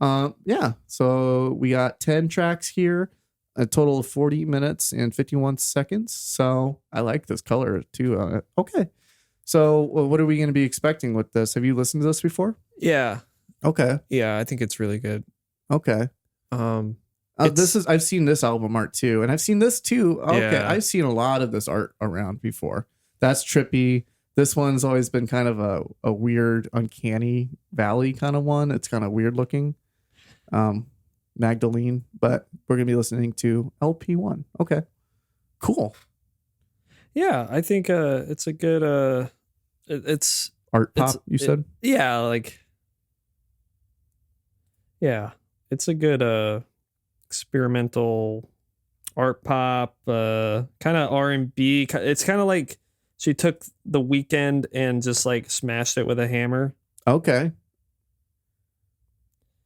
Yeah. So we got 10 tracks here, a total of 40 minutes and 51 seconds. So I like this color too. Okay. So what are we going to be expecting with this? Have you listened to this before? Yeah. Okay. Yeah, I think it's really good. Okay. I've seen this album art too, and I've seen this too. Okay. Yeah. I've seen a lot of this art around before. That's trippy. This one's always been kind of a weird, uncanny valley kind of one. It's kind of weird looking. Magdalene, but we're going to be listening to LP1. Okay. Cool. Yeah, I think it's a good it's art pop, you said? Yeah, it's a good experimental art pop, kind of R&B. It's kind of like she took The Weeknd and just like smashed it with a hammer. Okay.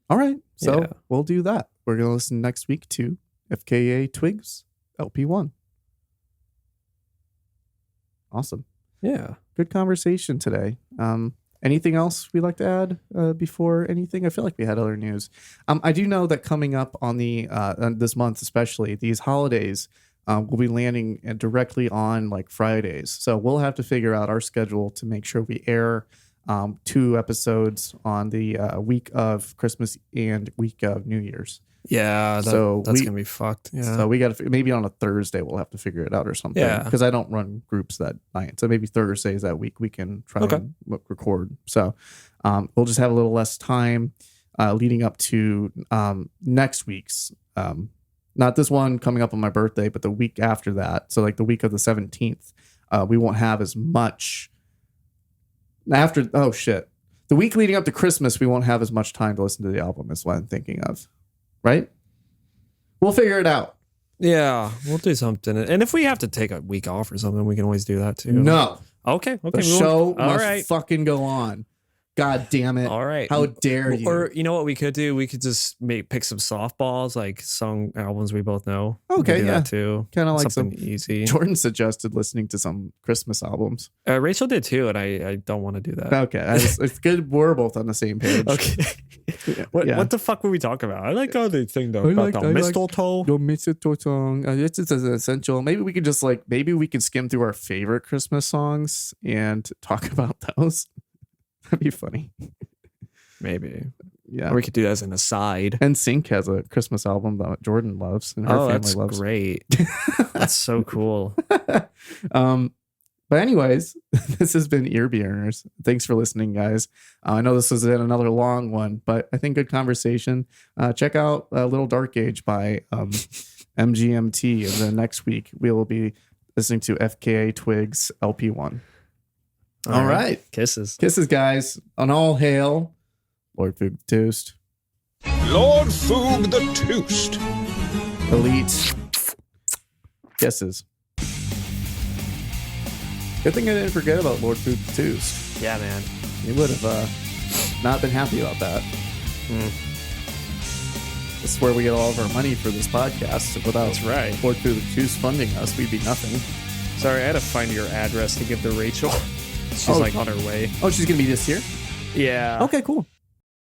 All right. So we'll do that. We're going to listen next week to FKA Twigs, LP1. Awesome. Yeah. Good conversation today. Anything else we'd like to add before anything? I feel like we had other news. I do know that coming up on this month, especially these holidays, we'll be landing directly on like Fridays. So we'll have to figure out our schedule to make sure we air 2 episodes on the week of Christmas and week of New Year's. Yeah, that's gonna be fucked. Yeah, so we got to maybe on a Thursday we'll have to figure it out or something. Yeah, because I don't run groups that night, so maybe Thursdays that week we can try and record. So we'll just have a little less time leading up to next week's. Not this one coming up on my birthday, but the week after that. So like the week of the 17th, we won't have as much. The week leading up to Christmas, we won't have as much time to listen to the album is what I'm thinking of. Right? We'll figure it out. Yeah, we'll do something. And if we have to take a week off or something, we can always do that too. No. Okay. The show must fucking go on. God damn it. All right. How dare you? Or you know what we could do? We could just pick some softballs, like song albums we both know. Okay, yeah. That too. Kind of like something easy. Jordan suggested listening to some Christmas albums. Rachel did too, and I don't want to do that. Okay. It's good. We're both on the same page. Okay. What the fuck were we talking about? I like how they sing though about the mistletoe. The mistletoe song. It's essential. Maybe we could just skim through our favorite Christmas songs and talk about those. That'd be funny. Maybe. Yeah. Or we could do that as an aside. NSYNC has a Christmas album that Jordan loves and her family loves. Great. That's so cool. But anyways, this has been Ear Earners. Thanks for listening, guys. I know this was another long one, but I think good conversation. Check out Little Dark Age by Mgmt. And then next week, we will be listening to FKA Twigs LP1. All right. Kisses. Kisses, guys. On all hail, Lord Foog the Toast. Lord Foog the Toast. Elite. Kisses. Good thing I didn't forget about Lord Foog the Toast. Yeah, man. You would have not been happy about that. This is where we get all of our money for this podcast. Without Lord Foog the Toast funding us, we'd be nothing. Sorry, I had to find your address to give to Rachel. She's on her way. Oh, she's going to be this year? Yeah. Okay, cool.